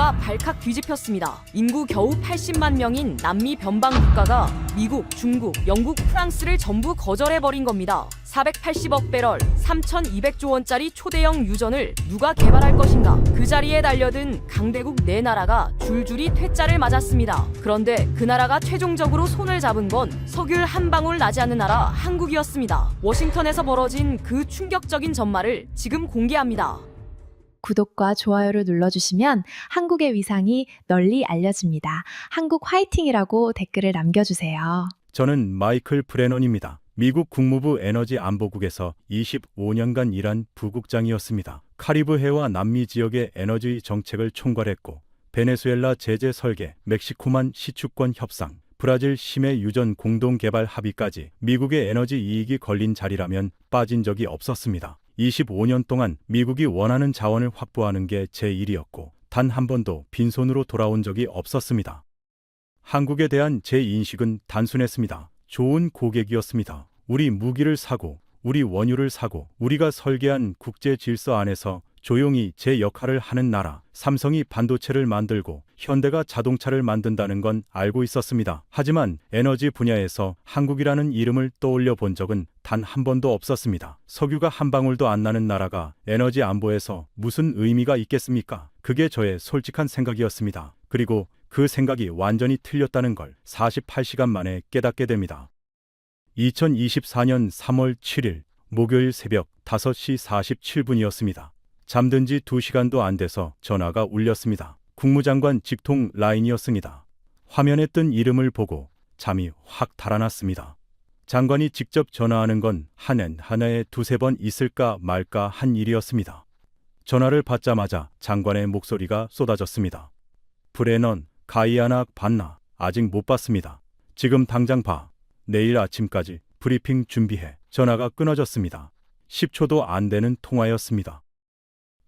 분위기가 발칵 뒤집혔습니다. 인구 겨우 80만 명인 남미 변방 국가가 미국, 중국, 영국, 프랑스를 전부 거절해버린 겁니다. 480억 배럴, 3,200조 원짜리 초대형 유전을 누가 개발할 것인가? 그 자리에 달려든 강대국 네 나라가 줄줄이 퇴짜를 맞았습니다. 그런데 그 나라가 최종적으로 손을 잡은 건 석유 한 방울 나지 않는 나라 한국이었습니다. 워싱턴에서 벌어진 그 충격적인 전말을 지금 공개합니다. 구독과 좋아요를 눌러주시면 한국의 위상이 널리 알려집니다. 한국 화이팅이라고 댓글을 남겨주세요. 저는 마이클 브레넌입니다. 미국 국무부 에너지 안보국에서 25년간 일한 부국장이었습니다. 카리브해와 남미 지역의 에너지 정책을 총괄했고 베네수엘라 제재 설계, 멕시코만 시추권 협상, 브라질 심해 유전 공동개발 합의까지 미국의 에너지 이익이 걸린 자리라면 빠진 적이 없었습니다. 25년 동안 미국이 원하는 자원을 확보하는 게 제 일이었고 단 한 번도 빈손으로 돌아온 적이 없었습니다. 한국에 대한 제 인식은 단순했습니다. 좋은 고객이었습니다. 우리 무기를 사고, 우리 원유를 사고, 우리가 설계한 국제 질서 안에서 조용히 제 역할을 하는 나라. 삼성이 반도체를 만들고 현대가 자동차를 만든다는 건 알고 있었습니다. 하지만 에너지 분야에서 한국이라는 이름을 떠올려 본 적은 단 한 번도 없었습니다. 석유가 한 방울도 안 나는 나라가 에너지 안보에서 무슨 의미가 있겠습니까? 그게 저의 솔직한 생각이었습니다. 그리고 그 생각이 완전히 틀렸다는 걸 48시간 만에 깨닫게 됩니다. 2024년 3월 7일 목요일 새벽 5시 47분이었습니다. 잠든 지 2시간도 안 돼서 전화가 울렸습니다. 국무장관 직통 라인이었습니다. 화면에 뜬 이름을 보고 잠이 확 달아났습니다. 장관이 직접 전화하는 건 한 해에 2-3번 있을까 말까 한 일이었습니다. 전화를 받자마자 장관의 목소리가 쏟아졌습니다. 브레넌, 가이아나 봤나? 아직 못 봤습니다. 지금 당장 봐. 내일 아침까지 브리핑 준비해. 전화가 끊어졌습니다. 10초도 안 되는 통화였습니다.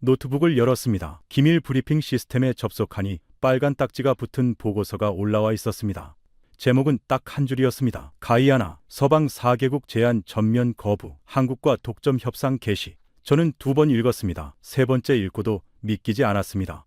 노트북을 열었습니다. 기밀 브리핑 시스템에 접속하니 빨간 딱지가 붙은 보고서가 올라와 있었습니다. 제목은 딱 한 줄이었습니다. 가이아나, 서방 4개국 제안 전면 거부, 한국과 독점 협상 개시. 저는 2번 읽었습니다. 3번째 읽고도 믿기지 않았습니다.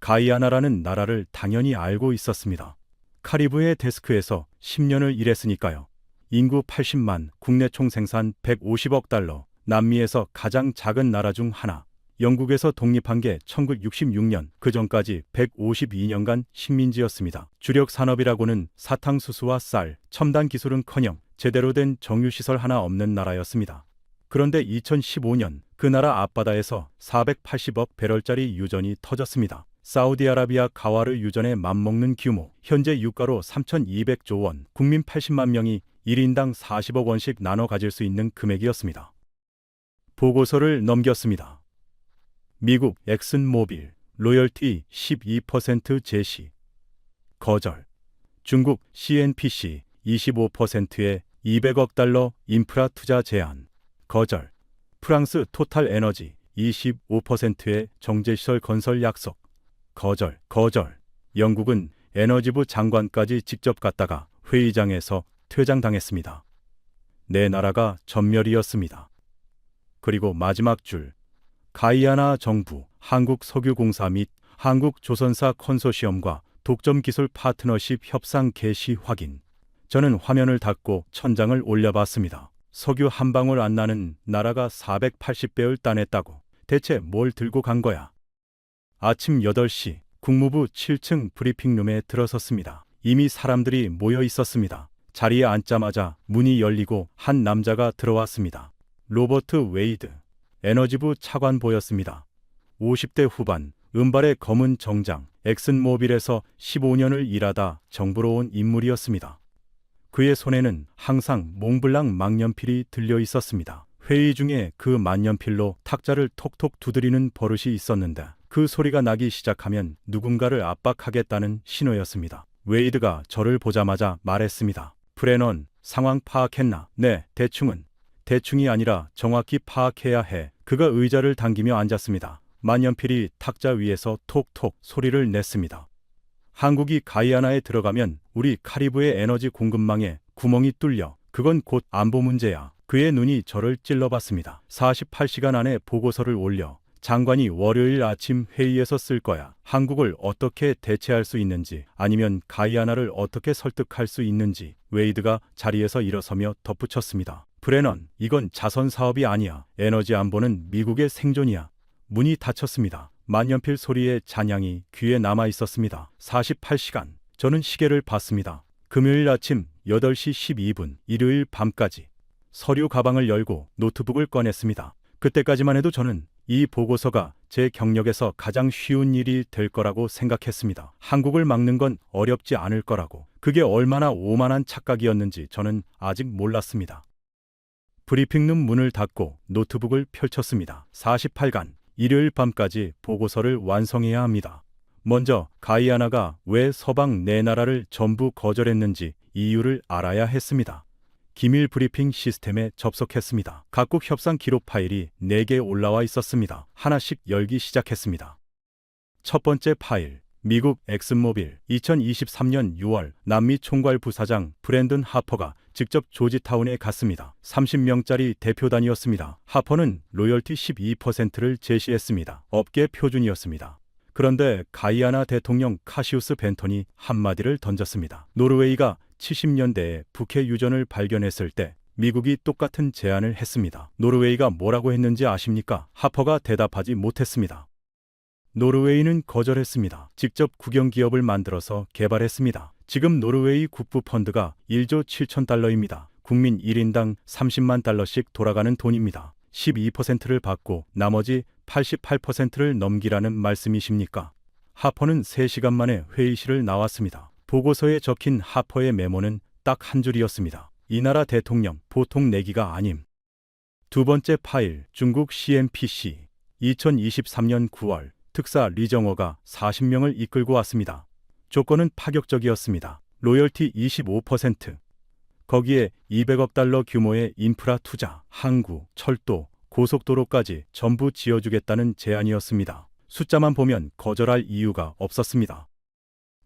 가이아나라는 나라를 당연히 알고 있었습니다. 카리브해 데스크에서 10년을 일했으니까요. 인구 80만, 국내 총생산 150억 달러, 남미에서 가장 작은 나라 중 하나. 영국에서 독립한 게 1966년, 그 전까지 152년간 식민지였습니다. 주력 산업이라고는 사탕수수와 쌀, 첨단 기술은커녕 제대로 된 정유시설 하나 없는 나라였습니다. 그런데 2015년 그 나라 앞바다에서 480억 배럴짜리 유전이 터졌습니다. 사우디아라비아 가와르 유전에 맞먹는 규모, 현재 유가로 3,200조 원, 국민 80만 명이 1인당 40억 원씩 나눠 가질 수 있는 금액이었습니다. 보고서를 넘겼습니다. 미국 엑슨모빌 로열티 12% 제시 거절. 중국 CNPC 25%의 200억 달러 인프라 투자 제한 거절. 프랑스 토탈 에너지 25%의 정제시설 건설 약속 거절. 영국은 에너지부 장관까지 직접 갔다가 회의장에서 퇴장당했습니다. 네 나라가 전멸이었습니다. 그리고 마지막 줄. 가이아나 정부, 한국석유공사 및 한국조선사 컨소시엄과 독점기술 파트너십 협상 개시 확인. 저는 화면을 닫고 천장을 올려봤습니다. 석유 한 방울 안 나는 나라가 480배를 따냈다고. 대체 뭘 들고 간 거야? 아침 8시 국무부 7층 브리핑룸에 들어섰습니다. 이미 사람들이 모여 있었습니다. 자리에 앉자마자 문이 열리고 한 남자가 들어왔습니다. 로버트 웨이드. 에너지부 차관 보였습니다. 50대 후반, 은발의 검은 정장, 엑슨모빌에서 15년을 일하다 정부로 온 인물이었습니다. 그의 손에는 항상 몽블랑 망연필이 들려 있었습니다. 회의 중에 그 만년필로 탁자를 톡톡 두드리는 버릇이 있었는데 그 소리가 나기 시작하면 누군가를 압박하겠다는 신호였습니다. 웨이드가 저를 보자마자 말했습니다. 브레넌, 상황 파악했나? 네, 대충이 아니라 정확히 파악해야 해. 그가 의자를 당기며 앉았습니다. 만년필이 탁자 위에서 톡톡 소리를 냈습니다. 한국이 가이아나에 들어가면 우리 카리브해 에너지 공급망에 구멍이 뚫려. 그건 곧 안보 문제야. 그의 눈이 저를 찔러봤습니다. 48시간 안에 보고서를 올려. 장관이 월요일 아침 회의에서 쓸 거야. 한국을 어떻게 대체할 수 있는지, 아니면 가이아나를 어떻게 설득할 수 있는지 웨이드가 자리에서 일어서며 덧붙였습니다. 브레넌, 이건 자선 사업이 아니야. 에너지 안보는 미국의 생존이야. 문이 닫혔습니다. 만년필 소리의 잔향이 귀에 남아 있었습니다. 48시간. 저는 시계를 봤습니다. 금요일 아침 8시 12분, 일요일 밤까지. 서류 가방을 열고 노트북을 꺼냈습니다. 그때까지만 해도 저는 이 보고서가 제 경력에서 가장 쉬운 일이 될 거라고 생각했습니다. 한국을 막는 건 어렵지 않을 거라고. 그게 얼마나 오만한 착각이었는지 저는 아직 몰랐습니다. 브리핑룸 문을 닫고 노트북을 펼쳤습니다. 48간, 일요일 밤까지 보고서를 완성해야 합니다. 먼저 가이아나가 왜 서방 네 나라를 전부 거절했는지 이유를 알아야 했습니다. 기밀 브리핑 시스템에 접속했습니다. 각국 협상 기록 파일이 4개 올라와 있었습니다. 하나씩 열기 시작했습니다. 첫 번째 파일, 미국 엑슨모빌 2023년 6월 남미 총괄 부사장 브랜든 하퍼가 직접 조지타운에 갔습니다. 30명짜리 대표단이었습니다. 하퍼는 로열티 12%를 제시했습니다. 업계 표준이었습니다. 그런데 가이아나 대통령 카시우스 벤턴이 한마디를 던졌습니다. 노르웨이가 70년대에 북해 유전을 발견했을 때 미국이 똑같은 제안을 했습니다. 노르웨이가 뭐라고 했는지 아십니까? 하퍼가 대답하지 못했습니다. 노르웨이는 거절했습니다. 직접 국영기업을 만들어서 개발했습니다. 지금 노르웨이 국부 펀드가 1조 7천 달러입니다. 국민 1인당 30만 달러씩 돌아가는 돈입니다. 12%를 받고 나머지 88%를 넘기라는 말씀이십니까? 하퍼는 3시간 만에 회의실을 나왔습니다. 보고서에 적힌 하퍼의 메모는 딱 한 줄이었습니다. 이 나라 대통령 보통 내기가 아님. 두 번째 파일, 중국 CNPC 2023년 9월 특사 리정호가 40명을 이끌고 왔습니다. 조건은 파격적이었습니다. 로열티 25%. 거기에 200억 달러 규모의 인프라 투자, 항구, 철도, 고속도로까지 전부 지어주겠다는 제안이었습니다. 숫자만 보면 거절할 이유가 없었습니다.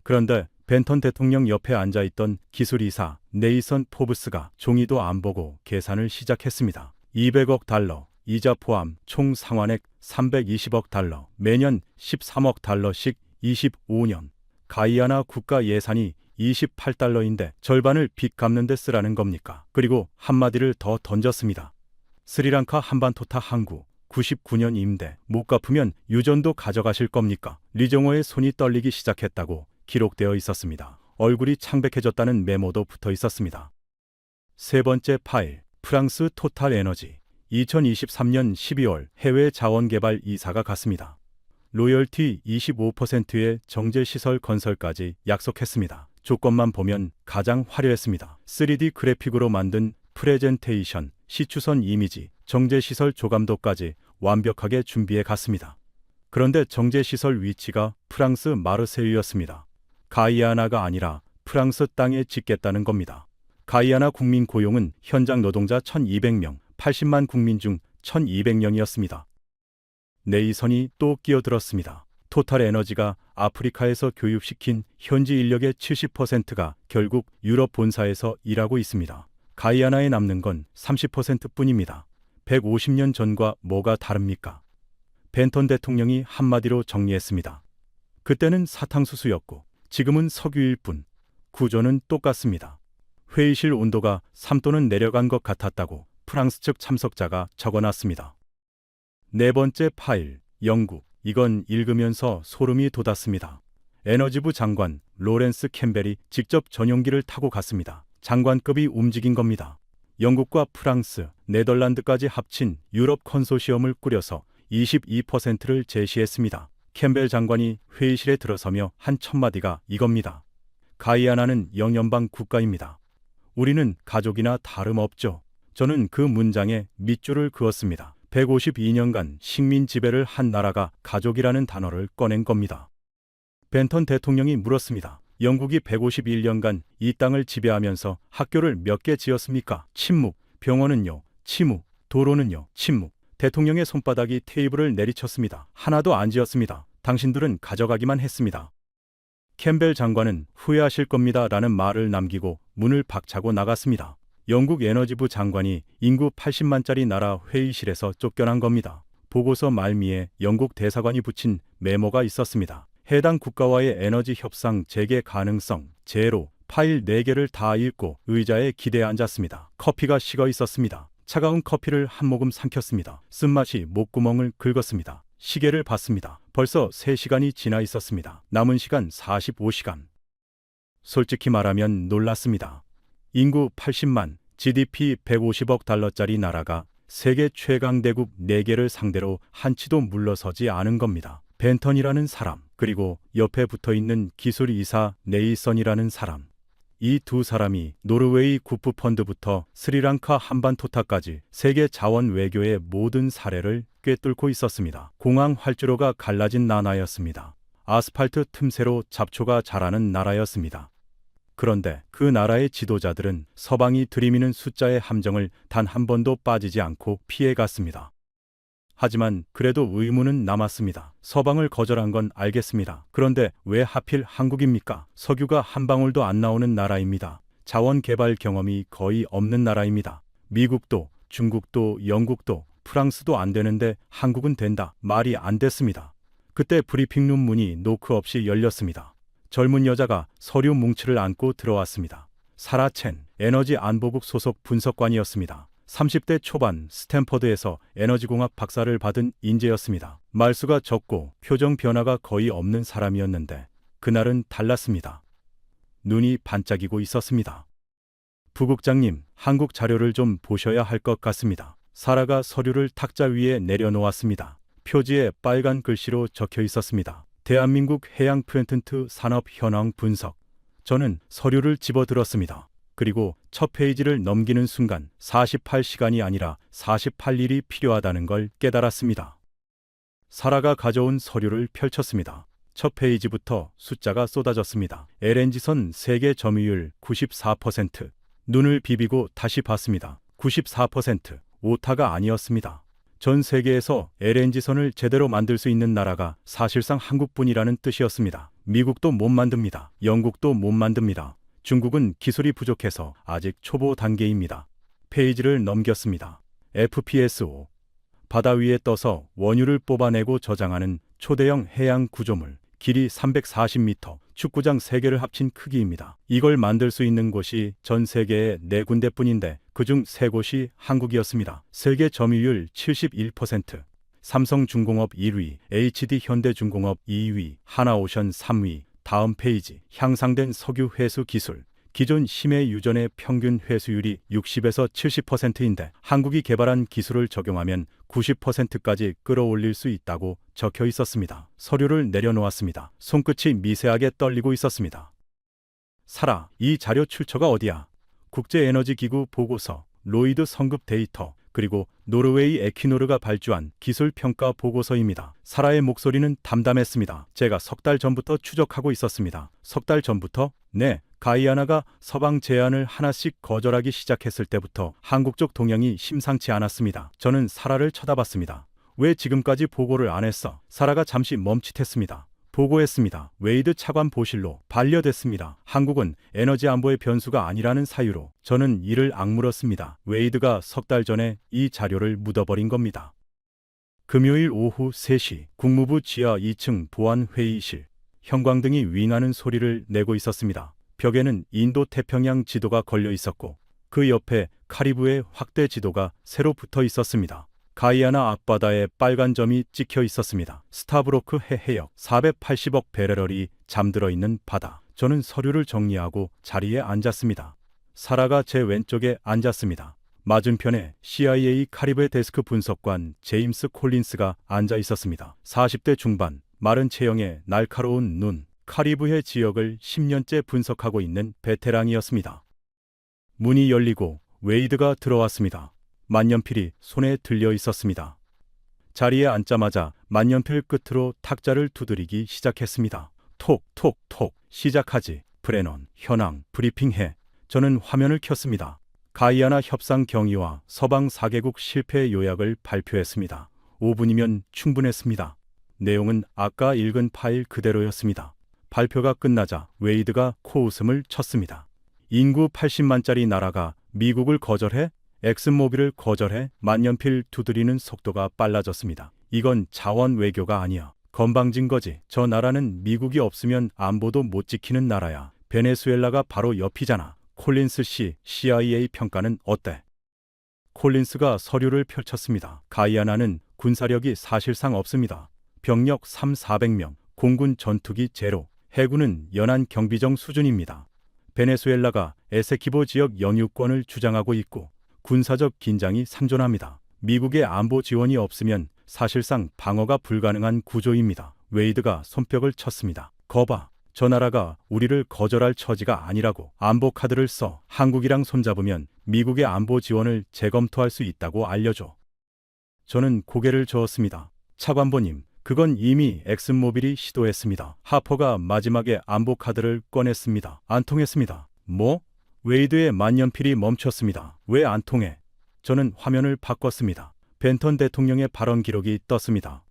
그런데 벤턴 대통령 옆에 앉아있던 기술이사 네이선 포브스가 종이도 안 보고 계산을 시작했습니다. 200억 달러, 이자 포함 총 상환액 320억 달러, 매년 13억 달러씩 25년. 가이아나 국가 예산이 28달러인데 절반을 빚 갚는 데 쓰라는 겁니까? 그리고 한마디를 더 던졌습니다. 스리랑카 한반토타 항구 99년 임대 못 갚으면 유전도 가져가실 겁니까? 리정호의 손이 떨리기 시작했다고 기록되어 있었습니다. 얼굴이 창백해졌다는 메모도 붙어 있었습니다. 세 번째 파일, 프랑스 토탈 에너지 2023년 12월 해외 자원개발 이사가 갔습니다. 로열티 25%의 정제시설 건설까지 약속했습니다. 조건만 보면 가장 화려했습니다. 3D 그래픽으로 만든 프레젠테이션, 시추선 이미지, 정제시설 조감도까지 완벽하게 준비해 갔습니다. 그런데 정제시설 위치가 프랑스 마르세유였습니다. 가이아나가 아니라 프랑스 땅에 짓겠다는 겁니다. 가이아나 국민 고용은 현장 노동자 1200명, 80만 국민 중 1200명이었습니다. 네이선이 또 끼어들었습니다. 토탈 에너지가 아프리카에서 교육시킨 현지 인력의 70%가 결국 유럽 본사에서 일하고 있습니다. 가이아나에 남는 건 30%뿐입니다. 150년 전과 뭐가 다릅니까? 벤턴 대통령이 한마디로 정리했습니다. 그때는 사탕수수였고 지금은 석유일 뿐. 구조는 똑같습니다. 회의실 온도가 3도는 내려간 것 같았다고 프랑스 측 참석자가 적어놨습니다. 네 번째 파일, 영국. 이건 읽으면서 소름이 돋았습니다. 에너지부 장관 로렌스 캠벨이 직접 전용기를 타고 갔습니다. 장관급이 움직인 겁니다. 영국과 프랑스, 네덜란드까지 합친 유럽 컨소시엄을 꾸려서 22%를 제시했습니다. 캠벨 장관이 회의실에 들어서며 한 첫마디가 이겁니다. 가이아나는 영연방 국가입니다. 우리는 가족이나 다름없죠. 저는 그 문장에 밑줄을 그었습니다. 152년간 식민 지배를 한 나라가 가족이라는 단어를 꺼낸 겁니다. 벤턴 대통령이 물었습니다. 영국이 151년간 이 땅을 지배하면서 학교를 몇 개 지었습니까? 침묵. 병원은요? 침묵. 도로는요? 침묵. 대통령의 손바닥이 테이블을 내리쳤습니다. 하나도 안 지었습니다. 당신들은 가져가기만 했습니다. 캠벨 장관은 후회하실 겁니다 라는 말을 남기고 문을 박차고 나갔습니다. 영국 에너지부 장관이 인구 80만짜리 나라 회의실에서 쫓겨난 겁니다. 보고서 말미에 영국 대사관이 붙인 메모가 있었습니다. 해당 국가와의 에너지 협상 재개 가능성 제로 파일 4개를 다 읽고 의자에 기대어 앉았습니다. 커피가 식어 있었습니다. 차가운 커피를 한 모금 삼켰습니다. 쓴맛이 목구멍을 긁었습니다. 시계를 봤습니다. 벌써 3시간이 지나 있었습니다. 남은 시간 45시간. 솔직히 말하면 놀랐습니다. 인구 80만, GDP 150억 달러짜리 나라가 세계 최강대국 4개를 상대로 한치도 물러서지 않은 겁니다. 벤턴이라는 사람, 그리고 옆에 붙어있는 기술이사 네이선이라는 사람. 이 두 사람이 노르웨이 국부펀드부터 스리랑카 한반토타까지 세계 자원 외교의 모든 사례를 꿰뚫고 있었습니다. 공항 활주로가 갈라진 나라였습니다. 아스팔트 틈새로 잡초가 자라는 나라였습니다. 그런데 그 나라의 지도자들은 서방이 들이미는 숫자의 함정을 단 한 번도 빠지지 않고 피해갔습니다. 하지만 그래도 의문은 남았습니다. 서방을 거절한 건 알겠습니다. 그런데 왜 하필 한국입니까? 석유가 한 방울도 안 나오는 나라입니다. 자원 개발 경험이 거의 없는 나라입니다. 미국도, 중국도, 영국도, 프랑스도 안 되는데 한국은 된다. 말이 안 됐습니다. 그때 브리핑룸 문이 노크 없이 열렸습니다. 젊은 여자가 서류 뭉치를 안고 들어왔습니다. 사라 첸, 에너지 안보국 소속 분석관이었습니다. 30대 초반 스탠퍼드에서 에너지공학 박사를 받은 인재였습니다. 말수가 적고 표정 변화가 거의 없는 사람이었는데 그날은 달랐습니다. 눈이 반짝이고 있었습니다. 부국장님, 한국 자료를 좀 보셔야 할 것 같습니다. 사라가 서류를 탁자 위에 내려놓았습니다. 표지에 빨간 글씨로 적혀 있었습니다. 대한민국 해양 플랜트 산업 현황 분석. 저는 서류를 집어들었습니다. 그리고 첫 페이지를 넘기는 순간 48시간이 아니라 48일이 필요하다는 걸 깨달았습니다. 사라가 가져온 서류를 펼쳤습니다. 첫 페이지부터 숫자가 쏟아졌습니다. LNG선 세계 점유율 94%. 눈을 비비고 다시 봤습니다. 94%. 오타가 아니었습니다. 전 세계에서 LNG선을 제대로 만들 수 있는 나라가 사실상 한국뿐이라는 뜻이었습니다. 미국도 못 만듭니다. 영국도 못 만듭니다. 중국은 기술이 부족해서 아직 초보 단계입니다. 페이지를 넘겼습니다. FPSO. 바다 위에 떠서 원유를 뽑아내고 저장하는 초대형 해양 구조물. 길이 340m, 축구장 3개를 합친 크기입니다. 이걸 만들 수 있는 곳이 전 세계에 4군데뿐인데 그중 3곳이 한국이었습니다. 세계 점유율 71%. 삼성중공업 1위, HD현대중공업 2위, 하나오션 3위. 다음 페이지. 향상된 석유 회수 기술. 기존 심해 유전의 평균 회수율이 60에서 70%인데 한국이 개발한 기술을 적용하면 90%까지 끌어올릴 수 있다고 적혀 있었습니다. 서류를 내려놓았습니다. 손끝이 미세하게 떨리고 있었습니다. 사라, 이 자료 출처가 어디야? 국제에너지기구 보고서, 로이드 성급 데이터, 그리고 노르웨이 에퀴노르가 발주한 기술평가 보고서입니다. 사라의 목소리는 담담했습니다. 제가 3달 전부터 추적하고 있었습니다. 3달 전부터? 네. 가이아나가 서방 제안을 하나씩 거절하기 시작했을 때부터 한국 쪽 동향이 심상치 않았습니다. 저는 사라를 쳐다봤습니다. 왜 지금까지 보고를 안 했어? 사라가 잠시 멈칫했습니다. 보고했습니다. 웨이드 차관 보실로 반려됐습니다. 한국은 에너지 안보의 변수가 아니라는 사유로 저는 이를 악물었습니다. 웨이드가 3달 전에 이 자료를 묻어버린 겁니다. 금요일 오후 3시 국무부 지하 2층 보안회의실. 형광등이 윙하는 소리를 내고 있었습니다. 벽에는 인도 태평양 지도가 걸려 있었고 그 옆에 카리브해 확대 지도가 새로 붙어 있었습니다. 가이아나 앞바다에 빨간 점이 찍혀 있었습니다. 스타브로크 해역 480억 배럴이 잠들어 있는 바다. 저는 서류를 정리하고 자리에 앉았습니다. 사라가 제 왼쪽에 앉았습니다. 맞은편에 CIA 카리브해 데스크 분석관 제임스 콜린스가 앉아 있었습니다. 40대 중반, 마른 체형에 날카로운 눈, 카리브해 지역을 10년째 분석하고 있는 베테랑이었습니다. 문이 열리고 웨이드가 들어왔습니다. 만년필이 손에 들려 있었습니다. 자리에 앉자마자 만년필 끝으로 탁자를 두드리기 시작했습니다. 톡, 톡, 톡. 시작하지. 브레넌, 현황, 브리핑해. 저는 화면을 켰습니다. 가이아나 협상 경위와 서방 4개국 실패 요약을 발표했습니다. 5분이면 충분했습니다. 내용은 아까 읽은 파일 그대로였습니다. 발표가 끝나자 웨이드가 코웃음을 쳤습니다. 인구 80만짜리 나라가 미국을 거절해? 엑슨모빌을 거절해? 만년필 두드리는 속도가 빨라졌습니다. 이건 자원 외교가 아니야. 건방진 거지. 저 나라는 미국이 없으면 안보도 못 지키는 나라야. 베네수엘라가 바로 옆이잖아. 콜린스 씨, CIA 평가는 어때? 콜린스가 서류를 펼쳤습니다. 가이아나는 군사력이 사실상 없습니다. 병력 3,400명, 공군 전투기 제로, 해군은 연안 경비정 수준입니다. 베네수엘라가 에세키보 지역 영유권을 주장하고 있고 군사적 긴장이 상존합니다. 미국의 안보 지원이 없으면 사실상 방어가 불가능한 구조입니다. 웨이드가 손뼉을 쳤습니다. 거봐, 저 나라가 우리를 거절할 처지가 아니라고. 안보 카드를 써. 한국이랑 손잡으면 미국의 안보 지원을 재검토할 수 있다고 알려줘. 저는 고개를 저었습니다. 차관보님, 그건 이미 엑슨모빌이 시도했습니다. 하퍼가 마지막에 안보 카드를 꺼냈습니다. 안 통했습니다. 뭐? 웨이드의 만년필이 멈췄습니다. 왜 안 통해? 저는 화면을 바꿨습니다. 벤턴 대통령의 발언 기록이 떴습니다.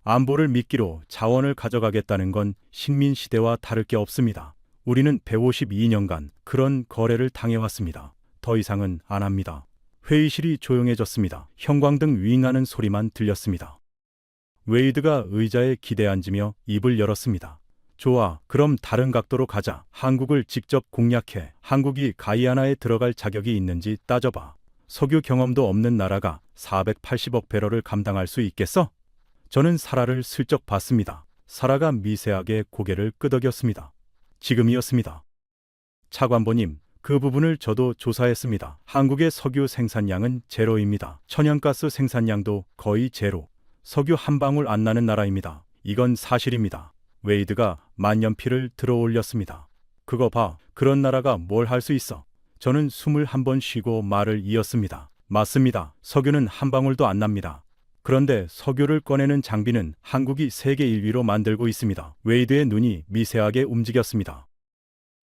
안보를 미끼로 자원을 가져가겠다는 건 식민시대와 다를 게 없습니다. 우리는 152년간 그런 거래를 당해왔습니다. 더 이상은 안 합니다. 회의실이 조용해졌습니다. 형광등 윙하는 소리만 들렸습니다. 웨이드가 의자에 기대앉으며 입을 열었습니다. 좋아, 그럼 다른 각도로 가자. 한국을 직접 공략해. 한국이 가이아나에 들어갈 자격이 있는지 따져봐. 석유 경험도 없는 나라가 480억 배럴을 감당할 수 있겠어? 저는 사라를 슬쩍 봤습니다. 사라가 미세하게 고개를 끄덕였습니다. 지금이었습니다. 차관보님, 그 부분을 저도 조사했습니다. 한국의 석유 생산량은 제로입니다. 천연가스 생산량도 거의 제로. 석유 한 방울 안 나는 나라입니다. 이건 사실입니다. 웨이드가 만년필을 들어 올렸습니다. 그거 봐, 그런 나라가 뭘 할 수 있어? 저는 숨을 한 번 쉬고 말을 이었습니다. 맞습니다. 석유는 한 방울도 안 납니다. 그런데 석유를 꺼내는 장비는 한국이 세계 1위로 만들고 있습니다. 웨이드의 눈이 미세하게 움직였습니다.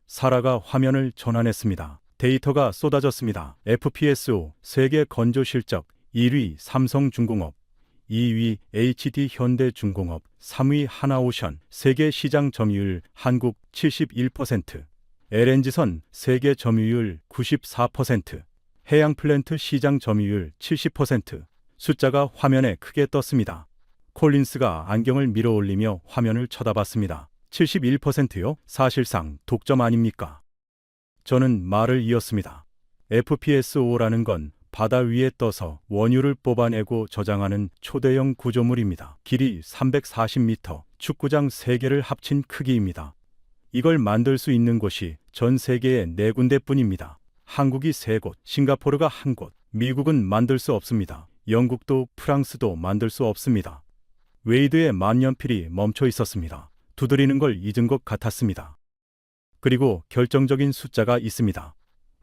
사라가 화면을 전환했습니다. 데이터가 쏟아졌습니다. FPSO 세계 건조 실적 1위 삼성중공업, 2위 HD 현대중공업, 3위 하나오션, 세계 시장 점유율 한국 71%, LNG선 세계 점유율 94%, 해양 플랜트 시장 점유율 70%. 숫자가 화면에 크게 떴습니다. 콜린스가 안경을 밀어 올리며 화면을 쳐다봤습니다. 71%요? 사실상 독점 아닙니까? 저는 말을 이었습니다. FPSO라는 건 바다 위에 떠서 원유를 뽑아내고 저장하는 초대형 구조물입니다. 길이 340m, 축구장 3개를 합친 크기입니다. 이걸 만들 수 있는 곳이 전 세계에 4군데뿐입니다. 한국이 3곳, 싱가포르가 1곳, 미국은 만들 수 없습니다. 영국도 프랑스도 만들 수 없습니다. 웨이드의 만년필이 멈춰 있었습니다. 두드리는 걸 잊은 것 같았습니다. 그리고 결정적인 숫자가 있습니다.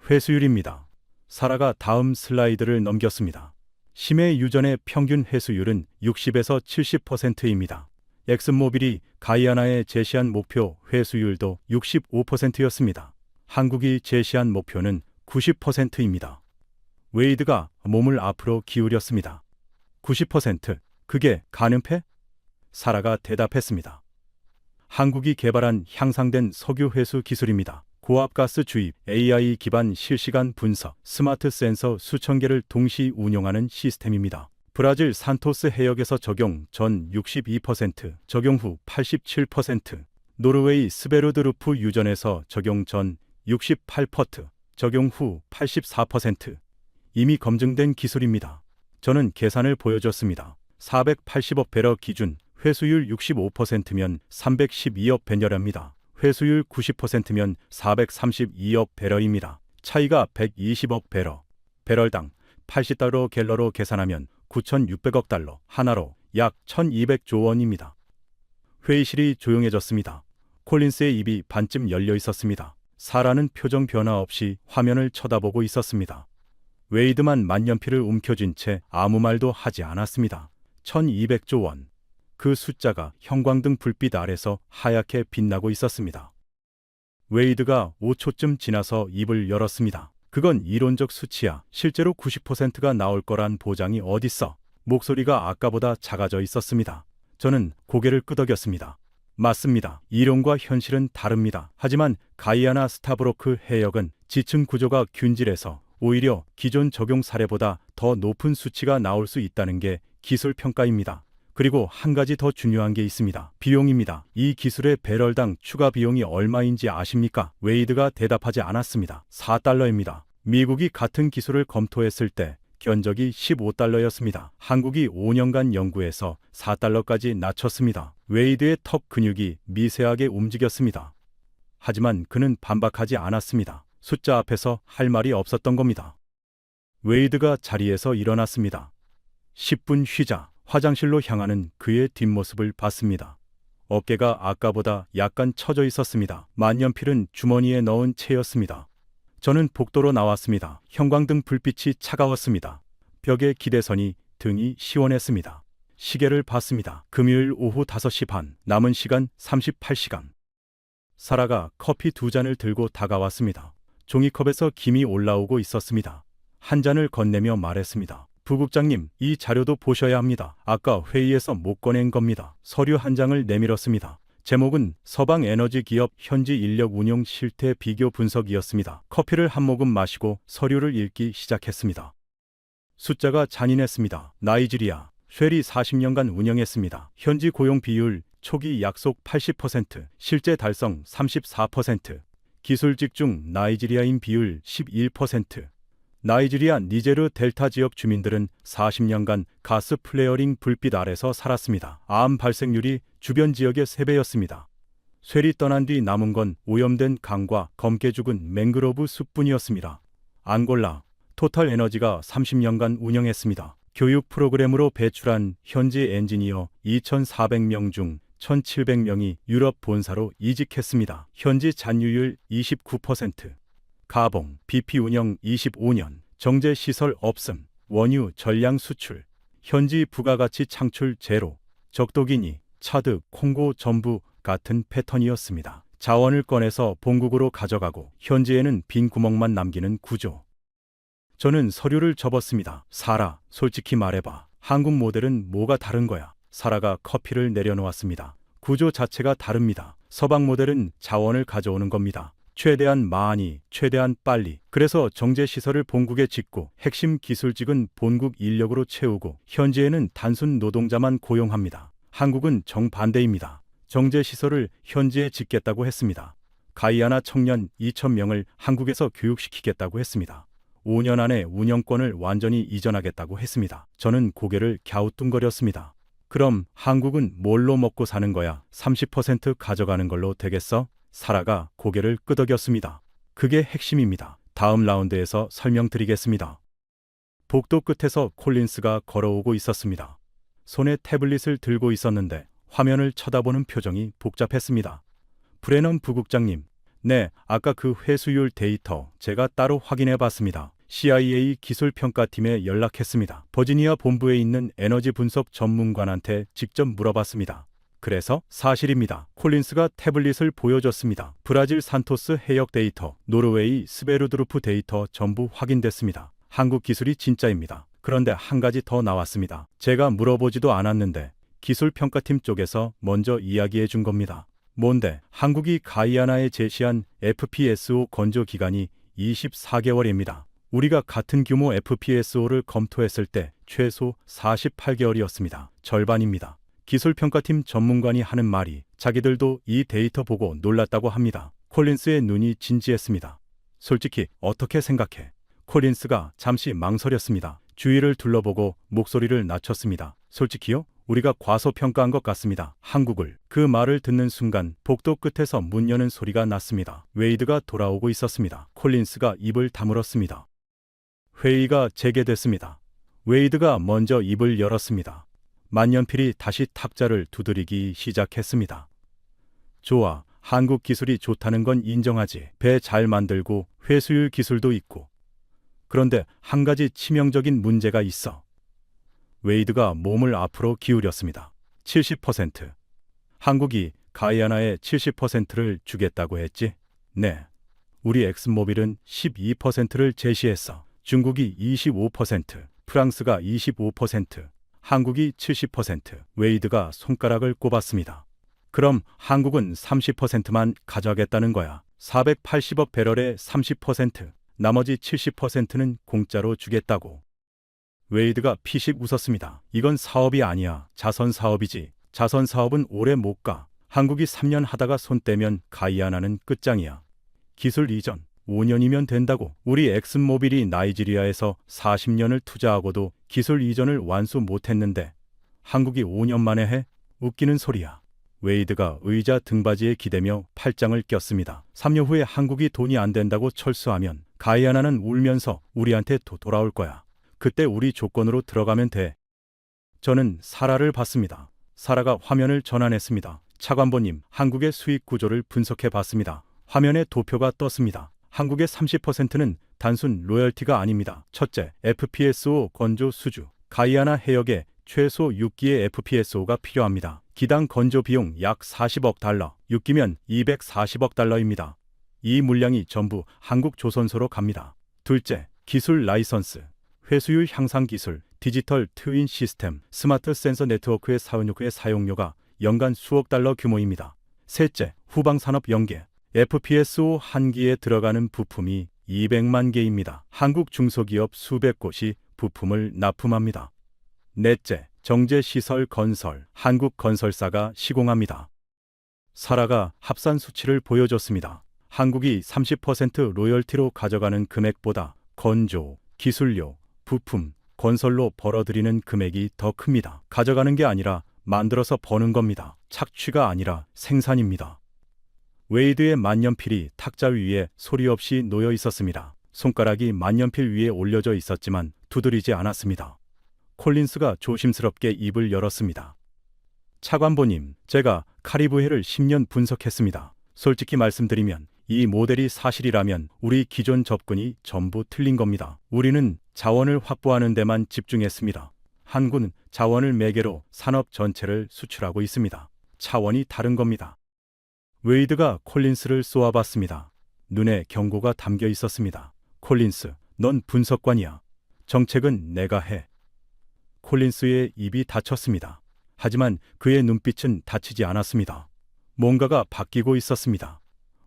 회수율입니다. 사라가 다음 슬라이드를 넘겼습니다. 심해 유전의 평균 회수율은 60에서 70%입니다. 엑슨모빌이 가이아나에 제시한 목표 회수율도 65%였습니다. 한국이 제시한 목표는 90%입니다. 웨이드가 몸을 앞으로 기울였습니다. 90%? 그게 가능해? 사라가 대답했습니다. 한국이 개발한 향상된 석유 회수 기술입니다. 고압가스 주입, AI 기반 실시간 분석, 스마트 센서 수천 개를 동시 운용하는 시스템입니다. 브라질 산토스 해역에서 적용 전 62%, 적용 후 87%, 노르웨이 스베르드루프 유전에서 적용 전 68%, 적용 후 84%. 이미 검증된 기술입니다. 저는 계산을 보여줬습니다. 480억 배럴 기준, 회수율 65%면 312억 배럴입니다. 회수율 90%면 432억 배럴입니다. 차이가 120억 배럴. 배럴당 80달러 갤러로 계산하면 9,600억 달러, 하나로 약 1,200조 원입니다. 회의실이 조용해졌습니다. 콜린스의 입이 반쯤 열려 있었습니다. 사라는 표정 변화 없이 화면을 쳐다보고 있었습니다. 웨이드만 만년필을 움켜쥔 채 아무 말도 하지 않았습니다. 1,200조 원. 그 숫자가 형광등 불빛 아래서 하얗게 빛나고 있었습니다. 웨이드가 5초쯤 지나서 입을 열었습니다. 그건 이론적 수치야. 실제로 90%가 나올 거란 보장이 어딨어. 목소리가 아까보다 작아져 있었습니다. 저는 고개를 끄덕였습니다. 맞습니다. 이론과 현실은 다릅니다. 하지만 가이아나 스타브로크 해역은 지층 구조가 균질해서 오히려 기존 적용 사례보다 더 높은 수치가 나올 수 있다는 게 기술 평가입니다. 그리고 한 가지 더 중요한 게 있습니다. 비용입니다. 이 기술의 배럴당 추가 비용이 얼마인지 아십니까? 웨이드가 대답하지 않았습니다. 4달러입니다. 미국이 같은 기술을 검토했을 때 견적이 15달러였습니다. 한국이 5년간 연구해서 4달러까지 낮췄습니다. 웨이드의 턱 근육이 미세하게 움직였습니다. 하지만 그는 반박하지 않았습니다. 숫자 앞에서 할 말이 없었던 겁니다. 웨이드가 자리에서 일어났습니다. 10분 쉬자. 화장실로 향하는 그의 뒷모습을 봤습니다. 어깨가 아까보다 약간 처져 있었습니다. 만년필은 주머니에 넣은 채였습니다. 저는 복도로 나왔습니다. 형광등 불빛이 차가웠습니다. 벽에 기대서니 등이 시원했습니다. 시계를 봤습니다. 금요일 오후 5시 반, 남은 시간 38시간. 사라가 커피 2잔을 들고 다가왔습니다. 종이컵에서 김이 올라오고 있었습니다. 한 잔을 건네며 말했습니다. 부국장님, 이 자료도 보셔야 합니다. 아까 회의에서 못 꺼낸 겁니다. 서류 한 장을 내밀었습니다. 제목은 서방 에너지 기업 현지 인력 운용 실태 비교 분석이었습니다. 커피를 한 모금 마시고 서류를 읽기 시작했습니다. 숫자가 잔인했습니다. 나이지리아, 쉘이 40년간 운영했습니다. 현지 고용 비율, 초기 약속 80%, 실제 달성 34%, 기술직 중 나이지리아인 비율 11%, 나이지리아 니제르 델타 지역 주민들은 40년간 가스 플레어링 불빛 아래서 살았습니다. 암 발생률이 주변 지역의 3배였습니다. 쉘이 떠난 뒤 남은 건 오염된 강과 검게 죽은 맹그로브 숲뿐이었습니다. 앙골라, 토탈 에너지가 30년간 운영했습니다. 교육 프로그램으로 배출한 현지 엔지니어 2,400명 중 1,700명이 유럽 본사로 이직했습니다. 현지 잔유율 29%. 가봉, BP 운영 25년, 정제 시설 없음, 원유 전량 수출, 현지 부가가치 창출 제로, 적도기니, 차드, 콩고 전부 같은 패턴이었습니다. 자원을 꺼내서 본국으로 가져가고 현지에는 빈 구멍만 남기는 구조. 저는 서류를 접었습니다. 사라, 솔직히 말해봐. 한국 모델은 뭐가 다른 거야? 사라가 커피를 내려놓았습니다. 구조 자체가 다릅니다. 서방 모델은 자원을 가져오는 겁니다. 최대한 많이, 최대한 빨리. 그래서 정제시설을 본국에 짓고 핵심 기술직은 본국 인력으로 채우고 현지에는 단순 노동자만 고용합니다. 한국은 정반대입니다. 정제시설을 현지에 짓겠다고 했습니다. 가이아나 청년 2,000명을 한국에서 교육시키겠다고 했습니다. 5년 안에 운영권을 완전히 이전하겠다고 했습니다. 저는 고개를 갸우뚱거렸습니다. 그럼 한국은 뭘로 먹고 사는 거야? 30% 가져가는 걸로 되겠어? 사라가 고개를 끄덕였습니다. 그게 핵심입니다. 다음 라운드에서 설명드리겠습니다. 복도 끝에서 콜린스가 걸어오고 있었습니다. 손에 태블릿을 들고 있었는데 화면을 쳐다보는 표정이 복잡했습니다. 브레넌 부국장님, 네, 아까 그 회수율 데이터 제가 따로 확인해 봤습니다. CIA 기술평가팀에 연락했습니다. 버지니아 본부에 있는 에너지 분석 전문관한테 직접 물어봤습니다. 그래서 사실입니다. 콜린스가 태블릿을 보여줬습니다. 브라질 산토스 해역 데이터, 노르웨이 스베르드루프 데이터 전부 확인됐습니다. 한국 기술이 진짜입니다. 그런데 한 가지 더 나왔습니다. 제가 물어보지도 않았는데 기술평가팀 쪽에서 먼저 이야기해 준 겁니다. 뭔데? 한국이 가이아나에 제시한 FPSO 건조 기간이 24개월입니다. 우리가 같은 규모 FPSO를 검토했을 때 최소 48개월이었습니다. 절반입니다. 기술평가팀 전문관이 하는 말이 자기들도 이 데이터 보고 놀랐다고 합니다. 콜린스의 눈이 진지했습니다. 솔직히 어떻게 생각해? 콜린스가 잠시 망설였습니다. 주위를 둘러보고 목소리를 낮췄습니다. 솔직히요? 우리가 과소평가한 것 같습니다. 한국을. 그 말을 듣는 순간 복도 끝에서 문 여는 소리가 났습니다. 웨이드가 돌아오고 있었습니다. 콜린스가 입을 다물었습니다. 회의가 재개됐습니다. 웨이드가 먼저 입을 열었습니다. 만년필이 다시 탁자를 두드리기 시작했습니다. 좋아, 한국 기술이 좋다는 건 인정하지. 배 잘 만들고 회수율 기술도 있고. 그런데 한 가지 치명적인 문제가 있어. 웨이드가 몸을 앞으로 기울였습니다. 70%. 한국이 가이아나에 70%를 주겠다고 했지? 네. 우리 엑슨모빌은 12%를 제시했어. 중국이 25%, 프랑스가 25%, 한국이 70%. 웨이드가 손가락을 꼽았습니다. 그럼 한국은 30%만 가져가겠다는 거야. 480억 배럴의 30%, 나머지 70%는 공짜로 주겠다고. 웨이드가 피식 웃었습니다. 이건 사업이 아니야. 자선 사업이지. 자선 사업은 오래 못 가. 한국이 3년 하다가 손 떼면 가이아나는 끝장이야. 기술 이전 5년이면 된다고. 우리 엑슨모빌이 나이지리아에서 40년을 투자하고도 기술 이전을 완수 못했는데 한국이 5년 만에 해? 웃기는 소리야. 웨이드가 의자 등받이에 기대며 팔짱을 꼈습니다. 3년 후에 한국이 돈이 안 된다고 철수하면 가이아나는 울면서 우리한테 돌아올 거야. 그때 우리 조건으로 들어가면 돼. 저는 사라를 봤습니다. 사라가 화면을 전환했습니다. 차관보님, 한국의 수익 구조를 분석해 봤습니다. 화면에 도표가 떴습니다. 한국의 30%는 단순 로열티가 아닙니다. 첫째, FPSO 건조 수주. 가이아나 해역에 최소 6기의 FPSO가 필요합니다. 기당 건조 비용 약 40억 달러, 6기면 240억 달러입니다. 이 물량이 전부 한국 조선소로 갑니다. 둘째, 기술 라이선스. 회수율 향상 기술, 디지털 트윈 시스템, 스마트 센서 네트워크의 사용료가 연간 수억 달러 규모입니다. 셋째, 후방산업 연계. FPSO 한 기에 들어가는 부품이 200만 개입니다. 한국 중소기업 수백 곳이 부품을 납품합니다. 넷째, 정제시설 건설. 한국 건설사가 시공합니다. 사라가 합산 수치를 보여줬습니다. 한국이 30% 로열티로 가져가는 금액보다 건조, 기술료, 부품, 건설로 벌어들이는 금액이 더 큽니다. 가져가는 게 아니라 만들어서 버는 겁니다. 착취가 아니라 생산입니다. 웨이드의 만년필이 탁자 위에 소리 없이 놓여 있었습니다. 손가락이 만년필 위에 올려져 있었지만 두드리지 않았습니다. 콜린스가 조심스럽게 입을 열었습니다. 차관보님, 제가 카리브해를 10년 분석했습니다. 솔직히 말씀드리면 이 모델이 사실이라면 우리 기존 접근이 전부 틀린 겁니다. 우리는 자원을 확보하는 데만 집중했습니다. 한국은 자원을 매개로 산업 전체를 수출하고 있습니다. 차원이 다른 겁니다. 웨이드가 콜린스를 쏘아봤습니다. 눈에 경고가 담겨 있었습니다. 콜린스, 넌 분석관이야. 정책은 내가 해. 콜린스의 입이 닫혔습니다. 하지만 그의 눈빛은 닫히지 않았습니다. 뭔가가 바뀌고 있었습니다.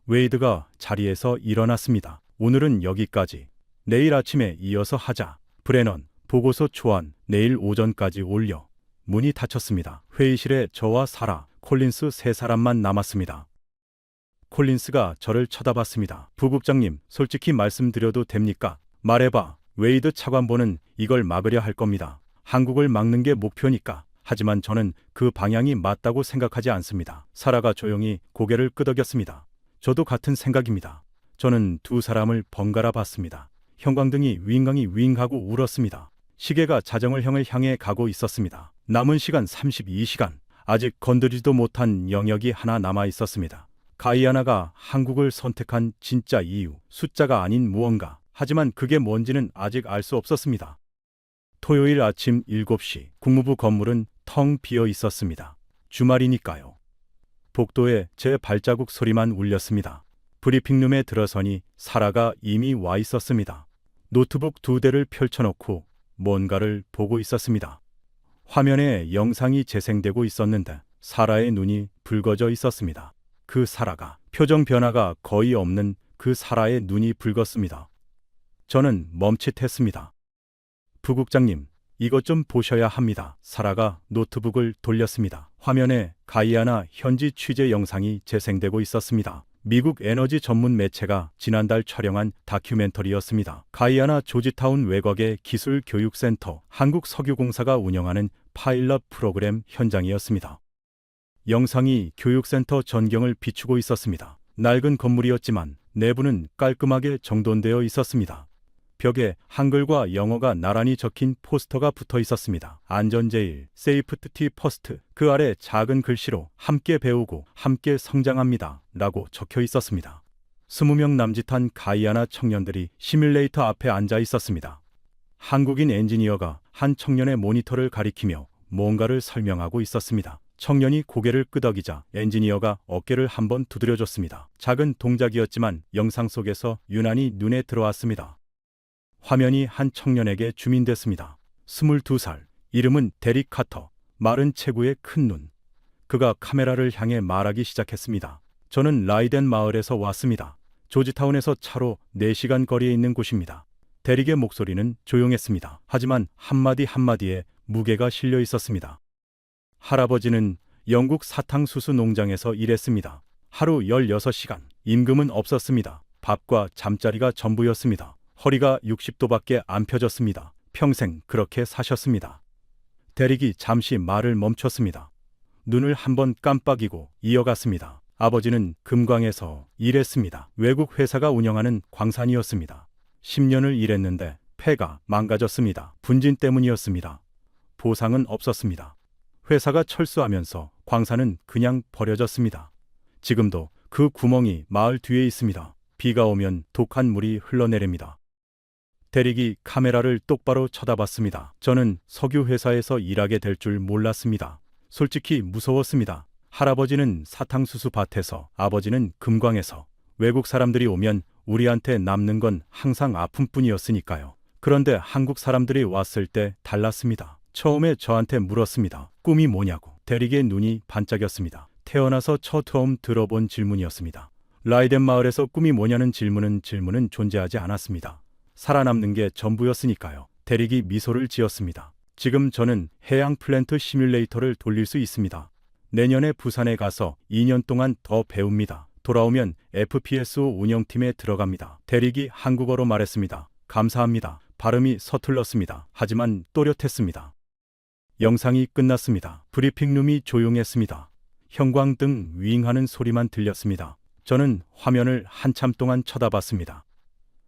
웨이드가 자리에서 일어났습니다. 오늘은 여기까지. 내일 아침에 이어서 하자. 브레넌, 보고서 초안, 내일 오전까지 올려. 문이 닫혔습니다. 회의실에 저와 사라, 콜린스 세 사람만 남았습니다. 콜린스가 저를 쳐다봤습니다. 부국장님, 솔직히 말씀드려도 됩니까? 말해봐. 웨이드 차관보는 이걸 막으려 할 겁니다. 한국을 막는 게 목표니까. 하지만 저는 그 방향이 맞다고 생각하지 않습니다. 사라가 조용히 고개를 끄덕였습니다. 저도 같은 생각입니다. 저는 두 사람을 번갈아 봤습니다. 형광등이 윙하고 울었습니다. 시계가 자정을 향해 가고 있었습니다. 남은 시간 32시간. 아직 건드리지도 못한 영역이 하나 남아 있었습니다. 가이아나가 한국을 선택한 진짜 이유, 숫자가 아닌 무언가. 하지만 그게 뭔지는 아직 알 수 없었습니다. 토요일 아침 7시, 국무부 건물은 텅 비어 있었습니다. 주말이니까요. 복도에 제 발자국 소리만 울렸습니다. 브리핑룸에 들어서니 사라가 이미 와 있었습니다. 노트북 2대를 펼쳐놓고 뭔가를 보고 있었습니다. 화면에 영상이 재생되고 있었는데 사라의 눈이 붉어져 있었습니다. 그 사라가, 표정 변화가 거의 없는 그 사라의 눈이 붉었습니다. 저는 멈칫했습니다. 부국장님, 이것 좀 보셔야 합니다. 사라가 노트북을 돌렸습니다. 화면에 가이아나 현지 취재 영상이 재생되고 있었습니다. 미국 에너지 전문 매체가 지난달 촬영한 다큐멘터리였습니다. 가이아나 조지타운 외곽의 기술 교육센터, 한국석유공사가 운영하는 파일럿 프로그램 현장이었습니다. 영상이 교육센터 전경을 비추고 있었습니다. 낡은 건물이었지만 내부는 깔끔하게 정돈되어 있었습니다. 벽에 한글과 영어가 나란히 적힌 포스터가 붙어 있었습니다. 안전제일, 세이프티 퍼스트. 그 아래 작은 글씨로 함께 배우고 함께 성장합니다 라고 적혀 있었습니다. 20명 남짓한 가이아나 청년들이 시뮬레이터 앞에 앉아 있었습니다. 한국인 엔지니어가 한 청년의 모니터를 가리키며 뭔가를 설명하고 있었습니다. 청년이 고개를 끄덕이자 엔지니어가 어깨를 한번 두드려줬습니다. 작은 동작이었지만 영상 속에서 유난히 눈에 들어왔습니다. 화면이 한 청년에게 주민됐습니다. 22살, 이름은 데릭 카터, 마른 체구의 큰 눈. 그가 카메라를 향해 말하기 시작했습니다. 저는 라이덴 마을에서 왔습니다. 조지타운에서 차로 4시간 거리에 있는 곳입니다. 대리의 목소리는 조용했습니다. 하지만 한마디 한마디에 무게가 실려 있었습니다. 할아버지는 영국 사탕수수 농장에서 일했습니다. 하루 16시간. 임금은 없었습니다. 밥과 잠자리가 전부였습니다. 허리가 60도밖에 안 펴졌습니다. 평생 그렇게 사셨습니다. 대리기 잠시 말을 멈췄습니다. 눈을 한번 깜빡이고 이어갔습니다. 아버지는 금광에서 일했습니다. 외국 회사가 운영하는 광산이었습니다. 10년을 일했는데 폐가 망가졌습니다. 분진 때문이었습니다. 보상은 없었습니다. 회사가 철수하면서 광산은 그냥 버려졌습니다. 지금도 그 구멍이 마을 뒤에 있습니다. 비가 오면 독한 물이 흘러내립니다. 대리기 카메라를 똑바로 쳐다봤습니다. 저는 석유 회사에서 일하게 될 줄 몰랐습니다. 솔직히 무서웠습니다. 할아버지는 사탕수수 밭에서, 아버지는 금광에서. 외국 사람들이 오면 우리한테 남는 건 항상 아픔뿐이었으니까요. 그런데 한국 사람들이 왔을 때 달랐습니다. 처음에 저한테 물었습니다. 꿈이 뭐냐고. 대리기의 눈이 반짝였습니다. 태어나서 처음 들어본 질문이었습니다. 라이덴 마을에서 꿈이 뭐냐는 질문은 존재하지 않았습니다. 살아남는 게 전부였으니까요. 대리기 미소를 지었습니다. 지금 저는 해양 플랜트 시뮬레이터를 돌릴 수 있습니다. 내년에 부산에 가서 2년 동안 더 배웁니다. 돌아오면 FPSO 운영팀에 들어갑니다. 대리기 한국어로 말했습니다. 감사합니다. 발음이 서툴렀습니다. 하지만 또렷했습니다. 영상이 끝났습니다. 브리핑룸이 조용했습니다. 형광등 윙하는 소리만 들렸습니다. 저는 화면을 한참 동안 쳐다봤습니다.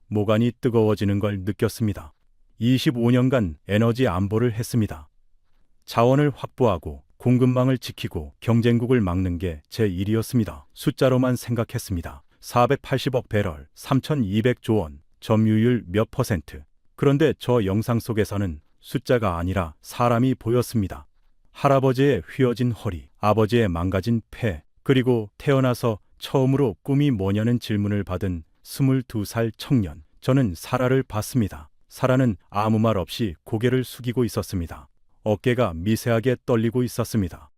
모간이 뜨거워지는 걸 느꼈습니다. 25년간 에너지 안보를 했습니다. 자원을 확보하고 공급망을 지키고 경쟁국을 막는 게 제 일이었습니다. 숫자로만 생각했습니다. 480억 배럴, 3,200조 원, 점유율 몇 %. 그런데 저 영상 속에서는 숫자가 아니라 사람이 보였습니다. 할아버지의 휘어진 허리, 아버지의 망가진 폐, 그리고 태어나서 처음으로 꿈이 뭐냐는 질문을 받은 22살 청년. 저는 사라를 봤습니다. 사라는 아무 말 없이 고개를 숙이고 있었습니다. 어깨가 미세하게 떨리고 있었습니다.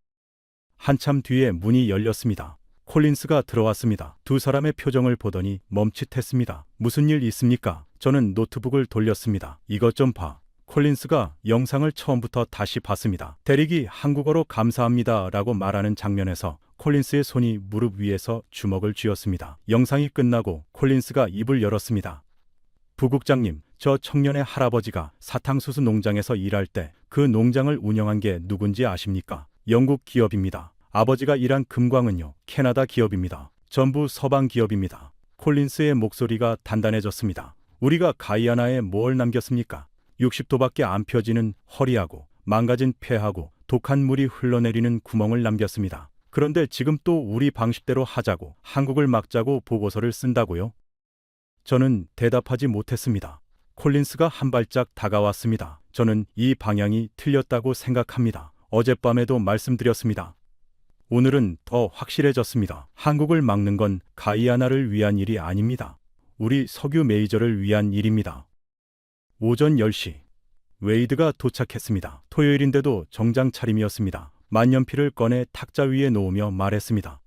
한참 뒤에 문이 열렸습니다. 콜린스가 들어왔습니다. 두 사람의 표정을 보더니 멈칫했습니다. 무슨 일 있습니까? 저는 노트북을 돌렸습니다. 이것 좀 봐. 콜린스가 영상을 처음부터 다시 봤습니다. 대리기 한국어로 감사합니다 라고 말하는 장면에서 콜린스의 손이 무릎 위에서 주먹을 쥐었습니다. 영상이 끝나고 콜린스가 입을 열었습니다. 부국장님, 저 청년의 할아버지가 사탕수수 농장에서 일할 때 그 농장을 운영한 게 누군지 아십니까? 영국 기업입니다. 아버지가 일한 금광은요, 캐나다 기업입니다. 전부 서방 기업입니다. 콜린스의 목소리가 단단해졌습니다. 우리가 가이아나에 뭘 남겼습니까? 60도밖에 안 펴지는 허리하고 망가진 폐하고 독한 물이 흘러내리는 구멍을 남겼습니다. 그런데 지금 또 우리 방식대로 하자고, 한국을 막자고 보고서를 쓴다고요? 저는 대답하지 못했습니다. 콜린스가 한 발짝 다가왔습니다. 저는 이 방향이 틀렸다고 생각합니다. 어젯밤에도 말씀드렸습니다. 오늘은 더 확실해졌습니다. 한국을 막는 건 가이아나를 위한 일이 아닙니다. 우리 석유 메이저를 위한 일입니다. 오전 10시. 웨이드가 도착했습니다. 토요일인데도 정장 차림이었습니다. 만년필을 꺼내 탁자 위에 놓으며 말했습니다.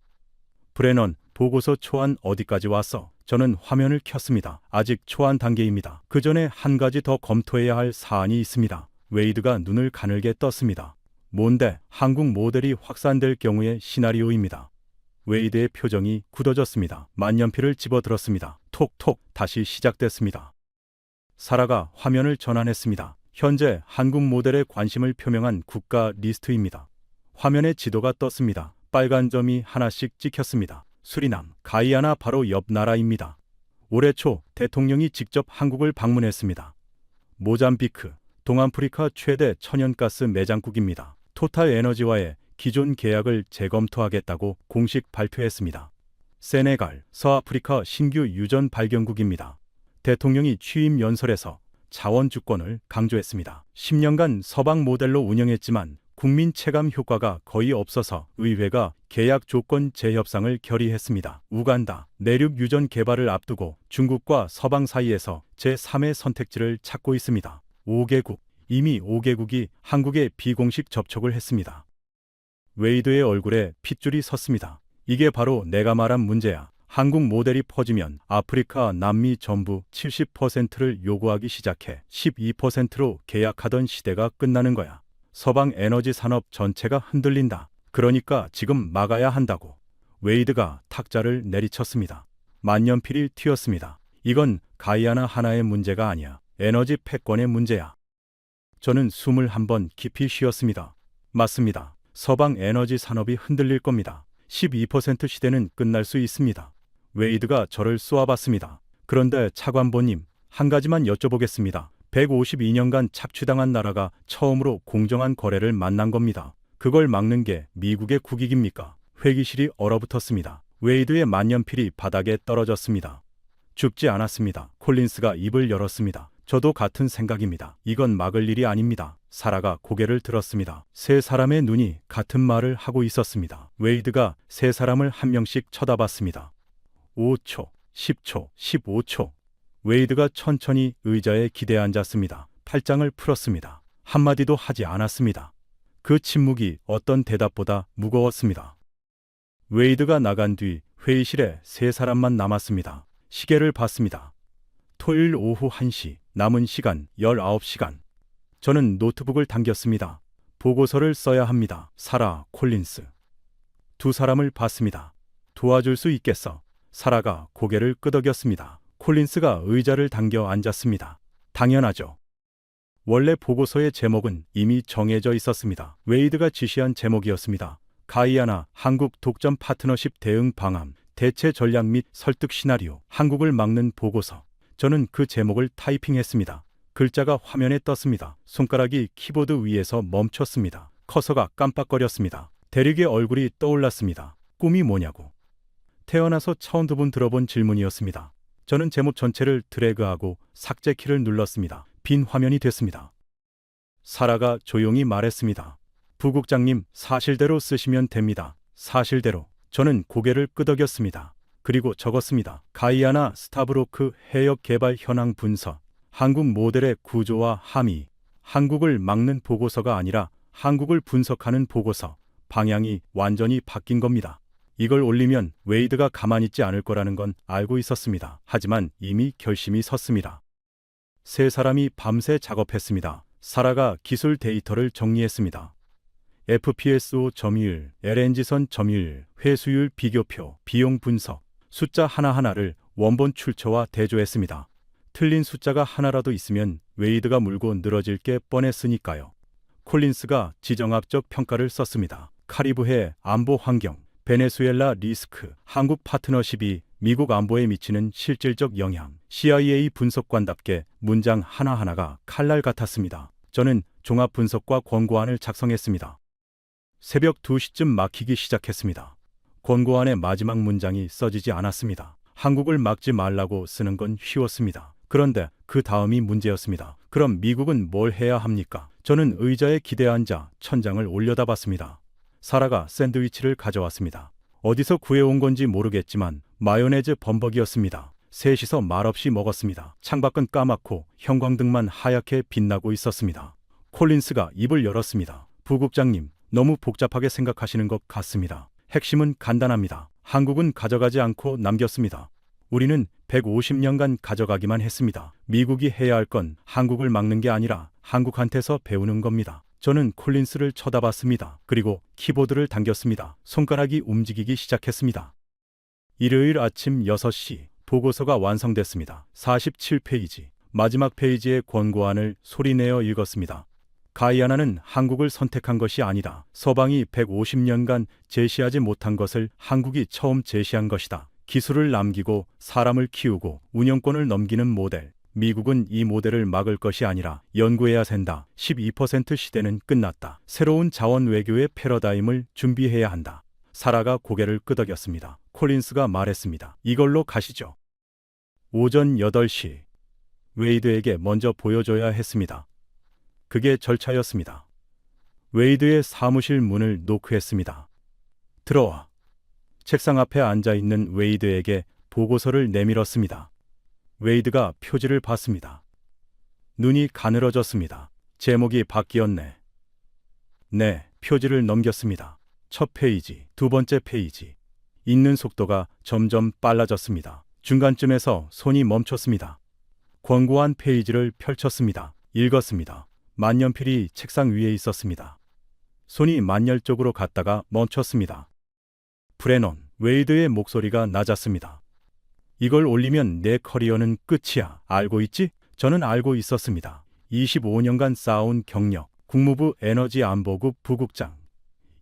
브레넌, 보고서 초안 어디까지 왔어? 저는 화면을 켰습니다. 아직 초안 단계입니다. 그 전에 한 가지 더 검토해야 할 사안이 있습니다. 웨이드가 눈을 가늘게 떴습니다. 뭔데? 한국 모델이 확산될 경우의 시나리오입니다. 웨이드의 표정이 굳어졌습니다. 만년필을 집어들었습니다. 톡톡 다시 시작됐습니다. 사라가 화면을 전환했습니다. 현재 한국 모델에 관심을 표명한 국가 리스트입니다. 화면에 지도가 떴습니다. 빨간 점이 하나씩 찍혔습니다. 수리남, 가이아나 바로 옆 나라입니다. 올해 초 대통령이 직접 한국을 방문했습니다. 모잠비크, 동아프리카 최대 천연가스 매장국입니다. 토탈에너지와의 기존 계약을 재검토하겠다고 공식 발표했습니다. 세네갈, 서아프리카 신규 유전 발견국입니다. 대통령이 취임 연설에서 자원 주권을 강조했습니다. 10년간 서방 모델로 운영했지만 국민 체감 효과가 거의 없어서 의회가 계약 조건 재협상을 결의했습니다. 우간다, 내륙 유전 개발을 앞두고 중국과 서방 사이에서 제3의 선택지를 찾고 있습니다. 5개국, 이미 5개국이 한국에 비공식 접촉을 했습니다. 웨이드의 얼굴에 핏줄이 섰습니다. 이게 바로 내가 말한 문제야. 한국 모델이 퍼지면 아프리카, 남미 전부 70%를 요구하기 시작해 12%로 계약하던 시대가 끝나는 거야. 서방 에너지 산업 전체가 흔들린다. 그러니까 지금 막아야 한다고. 웨이드가 탁자를 내리쳤습니다. 만년필이 튀었습니다. 이건 가이아나 하나의 문제가 아니야. 에너지 패권의 문제야. 저는 숨을 한번 깊이 쉬었습니다. 맞습니다. 서방 에너지 산업이 흔들릴 겁니다. 12% 시대는 끝날 수 있습니다. 웨이드가 저를 쏘아봤습니다. 그런데 차관보님, 한 가지만 여쭤보겠습니다. 152년간 착취당한 나라가 처음으로 공정한 거래를 만난 겁니다. 그걸 막는 게 미국의 국익입니까? 회기실이 얼어붙었습니다. 웨이드의 만년필이 바닥에 떨어졌습니다. 죽지 않았습니다. 콜린스가 입을 열었습니다. 저도 같은 생각입니다. 이건 막을 일이 아닙니다. 사라가 고개를 들었습니다. 세 사람의 눈이 같은 말을 하고 있었습니다. 웨이드가 세 사람을 한 명씩 쳐다봤습니다. 5초, 10초, 15초. 웨이드가 천천히 의자에 기대앉았습니다. 팔짱을 풀었습니다. 한마디도 하지 않았습니다. 그 침묵이 어떤 대답보다 무거웠습니다. 웨이드가 나간 뒤 회의실에 세 사람만 남았습니다. 시계를 봤습니다. 토요일 오후 1시, 남은 시간 19시간. 저는 노트북을 당겼습니다. 보고서를 써야 합니다. 사라, 콜린스. 두 사람을 봤습니다. 도와줄 수 있겠어? 사라가 고개를 끄덕였습니다. 콜린스가 의자를 당겨 앉았습니다. 당연하죠. 원래 보고서의 제목은 이미 정해져 있었습니다. 웨이드가 지시한 제목이었습니다. 가이아나 한국 독점 파트너십 대응 방안, 대체 전략 및 설득 시나리오, 한국을 막는 보고서. 저는 그 제목을 타이핑했습니다. 글자가 화면에 떴습니다. 손가락이 키보드 위에서 멈췄습니다. 커서가 깜빡거렸습니다. 대륙의 얼굴이 떠올랐습니다. 꿈이 뭐냐고. 태어나서 처음 두 번 들어본 질문이었습니다. 저는 제목 전체를 드래그하고 삭제 키를 눌렀습니다. 빈 화면이 됐습니다. 사라가 조용히 말했습니다. 부국장님, 사실대로 쓰시면 됩니다. 사실대로. 저는 고개를 끄덕였습니다. 그리고 적었습니다. 가이아나 스타브로크 해역 개발 현황 분석. 한국 모델의 구조와 함의. 한국을 막는 보고서가 아니라 한국을 분석하는 보고서. 방향이 완전히 바뀐 겁니다. 이걸 올리면 웨이드가 가만히 있지 않을 거라는 건 알고 있었습니다. 하지만 이미 결심이 섰습니다. 세 사람이 밤새 작업했습니다. 사라가 기술 데이터를 정리했습니다. FPSO 점유율, LNG선 점유율, 회수율 비교표, 비용 분석, 숫자 하나하나를 원본 출처와 대조했습니다. 틀린 숫자가 하나라도 있으면 웨이드가 물고 늘어질 게 뻔했으니까요. 콜린스가 지정학적 평가를 썼습니다. 카리브해 안보 환경, 베네수엘라 리스크, 한국 파트너십이 미국 안보에 미치는 실질적 영향. CIA 분석관답게 문장 하나하나가 칼날 같았습니다. 저는 종합 분석과 권고안을 작성했습니다. 새벽 2시쯤 막히기 시작했습니다. 권고안의 마지막 문장이 써지지 않았습니다. 한국을 막지 말라고 쓰는 건 쉬웠습니다. 그런데 그 다음이 문제였습니다. 그럼 미국은 뭘 해야 합니까? 저는 의자에 기대앉아 천장을 올려다봤습니다. 사라가 샌드위치를 가져왔습니다. 어디서 구해온 건지 모르겠지만 마요네즈 범벅이었습니다. 셋이서 말없이 먹었습니다. 창밖은 까맣고 형광등만 하얗게 빛나고 있었습니다. 콜린스가 입을 열었습니다. 부국장님, 너무 복잡하게 생각하시는 것 같습니다. 핵심은 간단합니다. 한국은 가져가지 않고 남겼습니다. 우리는 150년간 가져가기만 했습니다. 미국이 해야 할 건 한국을 막는 게 아니라 한국한테서 배우는 겁니다. 저는 콜린스를 쳐다봤습니다. 그리고 키보드를 당겼습니다. 손가락이 움직이기 시작했습니다. 일요일 아침 6시, 보고서가 완성됐습니다. 47페이지, 마지막 페이지의 권고안을 소리내어 읽었습니다. 가이아나는 한국을 선택한 것이 아니다. 서방이 150년간 제시하지 못한 것을 한국이 처음 제시한 것이다. 기술을 남기고 사람을 키우고 운영권을 넘기는 모델. 미국은 이 모델을 막을 것이 아니라 연구해야 한다. 12% 시대는 끝났다. 새로운 자원 외교의 패러다임을 준비해야 한다. 사라가 고개를 끄덕였습니다. 콜린스가 말했습니다. 이걸로 가시죠. 오전 8시. 웨이드에게 먼저 보여줘야 했습니다. 그게 절차였습니다. 웨이드의 사무실 문을 노크했습니다. 들어와. 책상 앞에 앉아있는 웨이드에게 보고서를 내밀었습니다. 웨이드가 표지를 봤습니다. 눈이 가늘어졌습니다. 제목이 바뀌었네. 네, 표지를 넘겼습니다. 첫 페이지, 두 번째 페이지. 읽는 속도가 점점 빨라졌습니다. 중간쯤에서 손이 멈췄습니다. 권고한 페이지를 펼쳤습니다. 읽었습니다. 만년필이 책상 위에 있었습니다. 손이 만열쪽으로 갔다가 멈췄습니다. 브레넌, 웨이드의 목소리가 낮았습니다. 이걸 올리면 내 커리어는 끝이야. 알고 있지? 저는 알고 있었습니다. 25년간 쌓아온 경력, 국무부 에너지안보국 부국장.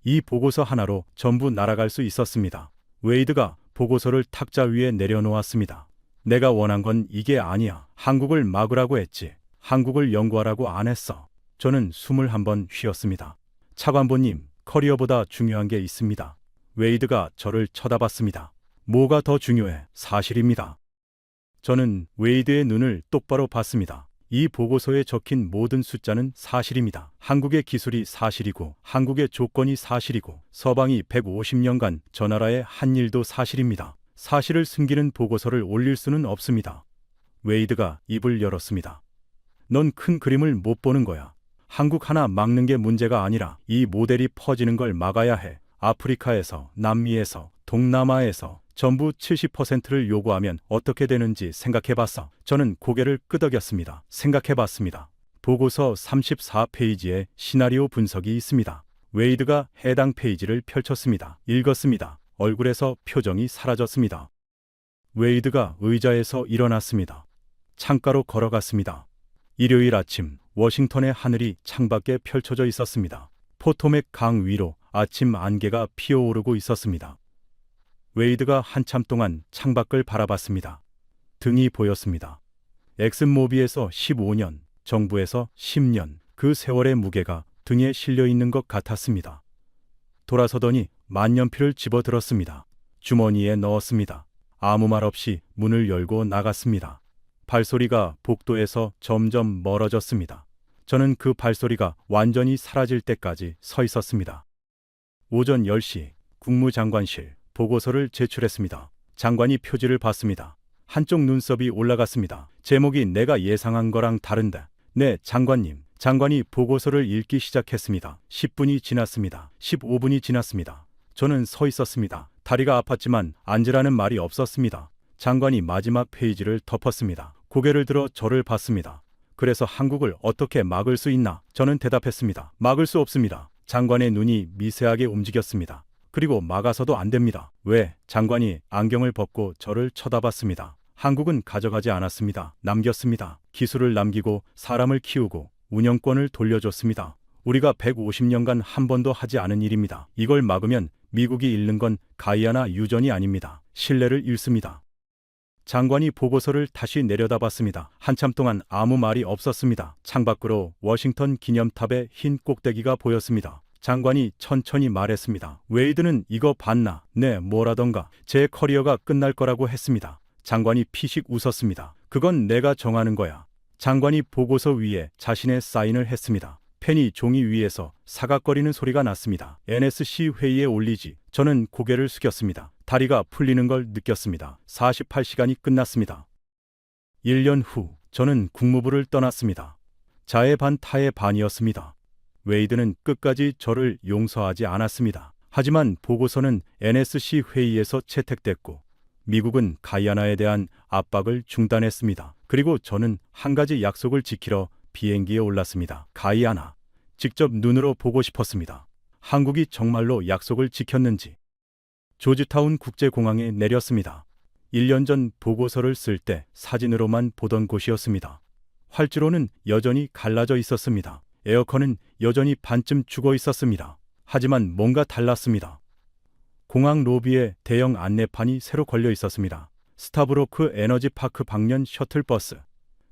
이 보고서 하나로 전부 날아갈 수 있었습니다. 웨이드가 보고서를 탁자 위에 내려놓았습니다. 내가 원한 건 이게 아니야. 한국을 막으라고 했지. 한국을 연구하라고 안 했어. 저는 숨을 한번 쉬었습니다. 차관보님, 커리어보다 중요한 게 있습니다. 웨이드가 저를 쳐다봤습니다. 뭐가 더 중요해? 사실입니다. 저는 웨이드의 눈을 똑바로 봤습니다. 이 보고서에 적힌 모든 숫자는 사실입니다. 한국의 기술이 사실이고, 한국의 조건이 사실이고, 서방이 150년간 저 나라에 한 일도 사실입니다. 사실을 숨기는 보고서를 올릴 수는 없습니다. 웨이드가 입을 열었습니다. 넌 큰 그림을 못 보는 거야. 한국 하나 막는 게 문제가 아니라 이 모델이 퍼지는 걸 막아야 해. 아프리카에서, 남미에서, 동남아에서 전부 70%를 요구하면 어떻게 되는지 생각해봤어. 저는 고개를 끄덕였습니다. 생각해봤습니다. 보고서 34페이지에 시나리오 분석이 있습니다. 웨이드가 해당 페이지를 펼쳤습니다. 읽었습니다. 얼굴에서 표정이 사라졌습니다. 웨이드가 의자에서 일어났습니다. 창가로 걸어갔습니다. 일요일 아침 워싱턴의 하늘이 창밖에 펼쳐져 있었습니다. 포토맥 강 위로 아침 안개가 피어오르고 있었습니다. 웨이드가 한참 동안 창밖을 바라봤습니다. 등이 보였습니다. 엑슨모빌에서 15년, 정부에서 10년, 그 세월의 무게가 등에 실려 있는 것 같았습니다. 돌아서더니 만년필을 집어들었습니다. 주머니에 넣었습니다. 아무 말 없이 문을 열고 나갔습니다. 발소리가 복도에서 점점 멀어졌습니다. 저는 그 발소리가 완전히 사라질 때까지 서 있었습니다. 오전 10시 국무장관실 보고서를 제출했습니다. 장관이 표지를 봤습니다. 한쪽 눈썹이 올라갔습니다. 제목이 내가 예상한 거랑 다른데. 네, 장관님. 장관이 보고서를 읽기 시작했습니다. 10분이 지났습니다. 15분이 지났습니다. 저는 서 있었습니다. 다리가 아팠지만 앉으라는 말이 없었습니다. 장관이 마지막 페이지를 덮었습니다. 고개를 들어 저를 봤습니다. 그래서 한국을 어떻게 막을 수 있나? 저는 대답했습니다. 막을 수 없습니다. 장관의 눈이 미세하게 움직였습니다. 그리고 막아서도 안 됩니다. 왜? 장관이 안경을 벗고 저를 쳐다봤습니다. 한국은 가져가지 않았습니다. 남겼습니다. 기술을 남기고 사람을 키우고 운영권을 돌려줬습니다. 우리가 150년간 한 번도 하지 않은 일입니다. 이걸 막으면 미국이 잃는 건 가이아나 유전이 아닙니다. 신뢰를 잃습니다. 장관이 보고서를 다시 내려다봤습니다. 한참 동안 아무 말이 없었습니다. 창밖으로 워싱턴 기념탑의 흰 꼭대기가 보였습니다. 장관이 천천히 말했습니다. 웨이드는 이거 봤나? 네, 뭐라던가. 제 커리어가 끝날 거라고 했습니다. 장관이 피식 웃었습니다. 그건 내가 정하는 거야. 장관이 보고서 위에 자신의 사인을 했습니다. 펜이 종이 위에서 사각거리는 소리가 났습니다. NSC 회의에 올리지. 저는 고개를 숙였습니다. 다리가 풀리는 걸 느꼈습니다. 48시간이 끝났습니다. 1년 후 저는 국무부를 떠났습니다. 자의 반 타의 반이었습니다. 웨이드는 끝까지 저를 용서하지 않았습니다. 하지만 보고서는 NSC 회의에서 채택됐고 미국은 가이아나에 대한 압박을 중단했습니다. 그리고 저는 한 가지 약속을 지키러 비행기에 올랐습니다. 가이아나. 직접 눈으로 보고 싶었습니다. 한국이 정말로 약속을 지켰는지. 조지타운 국제공항에 내렸습니다. 1년 전 보고서를 쓸 때 사진으로만 보던 곳이었습니다. 활주로는 여전히 갈라져 있었습니다. 에어컨은 여전히 반쯤 죽어 있었습니다. 하지만 뭔가 달랐습니다. 공항 로비에 대형 안내판이 새로 걸려 있었습니다. 스타브로크 에너지파크 방면 셔틀버스.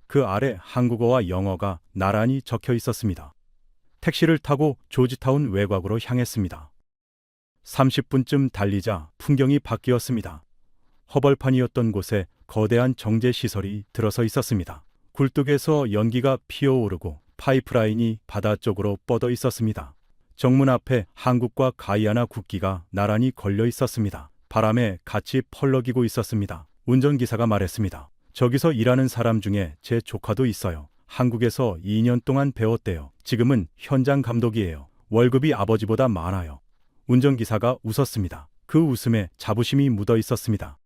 그 아래 한국어와 영어가 나란히 적혀 있었습니다. 택시를 타고 조지타운 외곽으로 향했습니다. 30분쯤 달리자 풍경이 바뀌었습니다. 허벌판이었던 곳에 거대한 정제시설이 들어서 있었습니다. 굴뚝에서 연기가 피어오르고 파이프라인이 바다 쪽으로 뻗어 있었습니다. 정문 앞에 한국과 가이아나 국기가 나란히 걸려 있었습니다. 바람에 같이 펄럭이고 있었습니다. 운전기사가 말했습니다. 저기서 일하는 사람 중에 제 조카도 있어요. 한국에서 2년 동안 배웠대요. 지금은 현장 감독이에요. 월급이 아버지보다 많아요. 운전기사가 웃었습니다. 그 웃음에 자부심이 묻어 있었습니다.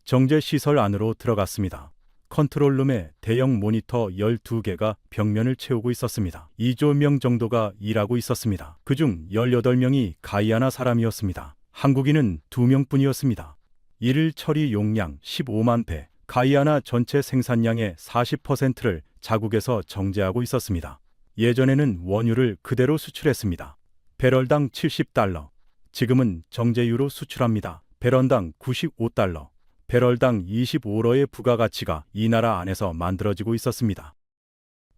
정제시설 안으로 들어갔습니다. 컨트롤룸에 대형 모니터 12개가 벽면을 채우고 있었습니다. 2조 명 정도가 일하고 있었습니다. 그중 18명이 가이아나 사람이었습니다. 한국인은 2명뿐이었습니다. 일 처리 용량 15만 배, 가이아나 전체 생산량의 40%를 자국에서 정제하고 있었습니다. 예전에는 원유를 그대로 수출했습니다. 배럴당 70달러, 지금은 정제유로 수출합니다. 배럴당 95달러, 배럴당 25러의 부가가치가 이 나라 안에서 만들어지고 있었습니다.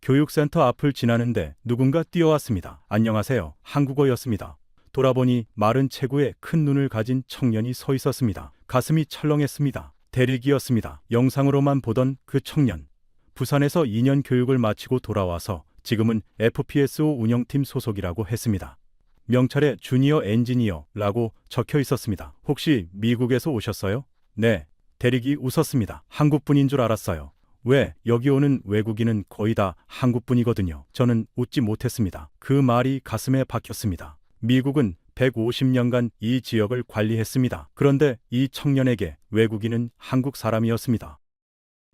교육센터 앞을 지나는데 누군가 뛰어왔습니다. 안녕하세요. 한국어였습니다. 돌아보니 마른 체구에 큰 눈을 가진 청년이 서 있었습니다. 가슴이 철렁했습니다. 대리기였습니다. 영상으로만 보던 그 청년. 부산에서 2년 교육을 마치고 돌아와서 지금은 FPSO 운영팀 소속이라고 했습니다. 명찰에 주니어 엔지니어라고 적혀 있었습니다. 혹시 미국에서 오셨어요? 네. 대리기 웃었습니다. 한국분인 줄 알았어요. 왜? 여기 오는 외국인은 거의 다 한국분이거든요. 저는 웃지 못했습니다. 그 말이 가슴에 박혔습니다. 미국은 150년간 이 지역을 관리했습니다. 그런데 이 청년에게 외국인은 한국 사람이었습니다.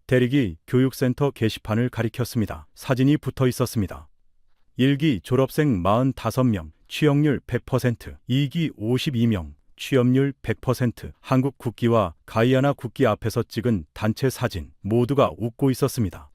대리기 교육센터 게시판을 가리켰습니다. 사진이 붙어 있었습니다. 1기 졸업생 45명, 취업률 100%, 2기 52명, 취업률 100%, 한국 국기와 가이아나 국기 앞에서 찍은 단체 사진, 모두가 웃고 있었습니다.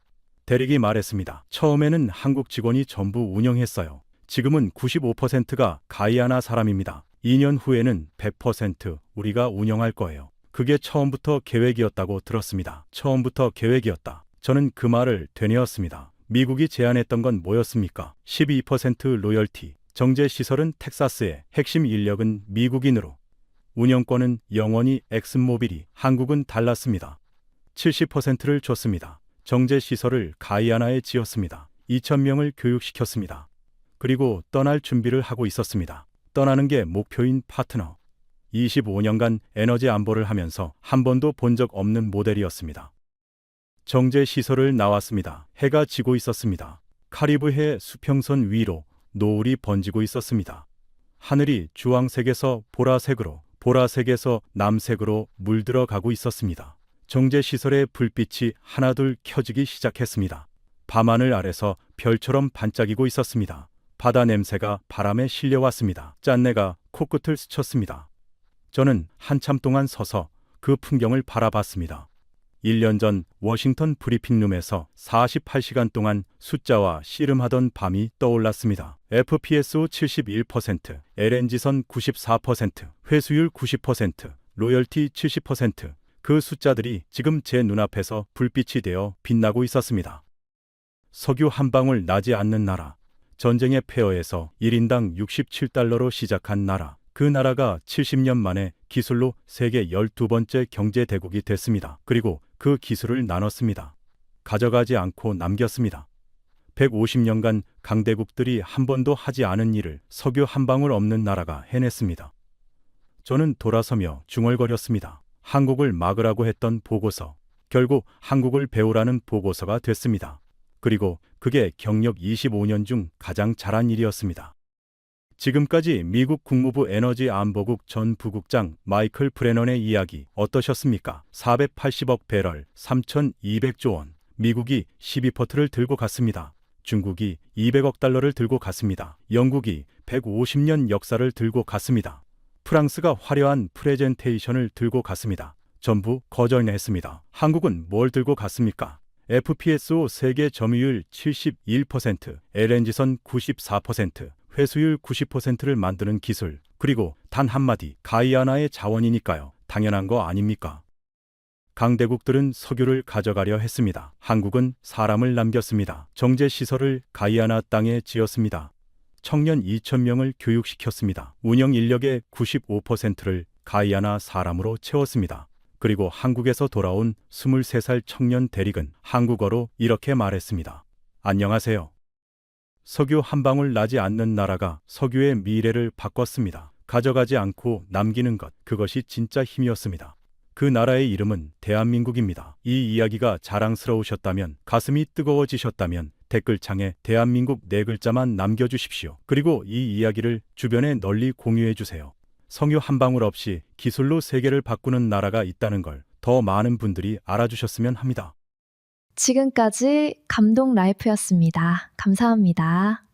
대리기 말했습니다. 처음에는 한국 직원이 전부 운영했어요. 지금은 95%가 가이아나 사람입니다. 2년 후에는 100% 우리가 운영할 거예요. 그게 처음부터 계획이었다고 들었습니다. 처음부터 계획이었다. 저는 그 말을 되뇌었습니다. 미국이 제안했던 건 뭐였습니까? 12% 로열티. 정제시설은 텍사스에, 핵심 인력은 미국인으로. 운영권은 영원히 엑슨모빌이, 한국은 달랐습니다. 70%를 줬습니다. 정제시설을 가이아나에 지었습니다. 2,000명을 교육시켰습니다. 그리고 떠날 준비를 하고 있었습니다. 떠나는 게 목표인 파트너. 25년간 에너지 안보를 하면서 한 번도 본 적 없는 모델이었습니다. 정제시설을 나왔습니다. 해가 지고 있었습니다. 카리브해 수평선 위로 노을이 번지고 있었습니다. 하늘이 주황색에서 보라색으로, 보라색에서 남색으로 물들어 가고 있었습니다. 정제시설의 불빛이 하나둘 켜지기 시작했습니다. 밤하늘 아래서 별처럼 반짝이고 있었습니다. 바다 냄새가 바람에 실려왔습니다. 짠내가 코끝을 스쳤습니다. 저는 한참 동안 서서 그 풍경을 바라봤습니다. 1년 전 워싱턴 브리핑룸에서 48시간 동안 숫자와 씨름하던 밤이 떠올랐습니다. FPSO 71%, LNG선 94%, 회수율 90%, 로열티 70%, 그 숫자들이 지금 제 눈앞에서 불빛이 되어 빛나고 있었습니다. 석유 한 방울 나지 않는 나라, 전쟁의 폐허에서 1인당 67달러로 시작한 나라, 그 나라가 70년 만에 기술로 세계 12번째 경제대국이 됐습니다. 그리고 그 기술을 나눴습니다. 가져가지 않고 남겼습니다. 150년간 강대국들이 한 번도 하지 않은 일을 석유 한 방울 없는 나라가 해냈습니다. 저는 돌아서며 중얼거렸습니다. 한국을 막으라고 했던 보고서, 결국 한국을 배우라는 보고서가 됐습니다. 그리고 그게 경력 25년 중 가장 잘한 일이었습니다. 지금까지 미국 국무부 에너지 안보국 전 부국장 마이클 브레넌의 이야기 어떠셨습니까? 480억 배럴, 3,200조 원. 미국이 12%를 들고 갔습니다. 중국이 200억 달러를 들고 갔습니다. 영국이 150년 역사를 들고 갔습니다. 프랑스가 화려한 프레젠테이션을 들고 갔습니다. 전부 거절했습니다. 한국은 뭘 들고 갔습니까? FPSO 세계 점유율 71%, LNG선 94%, 회수율 90%를 만드는 기술, 그리고 단 한마디, 가이아나의 자원이니까요. 당연한 거 아닙니까? 강대국들은 석유를 가져가려 했습니다. 한국은 사람을 남겼습니다. 정제시설을 가이아나 땅에 지었습니다. 청년 2,000명을 교육시켰습니다. 운영 인력의 95%를 가이아나 사람으로 채웠습니다. 그리고 한국에서 돌아온 23살 청년 대리은 한국어로 이렇게 말했습니다. 안녕하세요. 석유 한 방울 나지 않는 나라가 석유의 미래를 바꿨습니다. 가져가지 않고 남기는 것, 그것이 진짜 힘이었습니다. 그 나라의 이름은 대한민국입니다. 이 이야기가 자랑스러우셨다면, 가슴이 뜨거워지셨다면 댓글창에 대한민국 4글자만 남겨주십시오. 그리고 이 이야기를 주변에 널리 공유해주세요. 석유 한 방울 없이 기술로 세계를 바꾸는 나라가 있다는 걸 더 많은 분들이 알아주셨으면 합니다. 지금까지 감동 라이프였습니다. 감사합니다.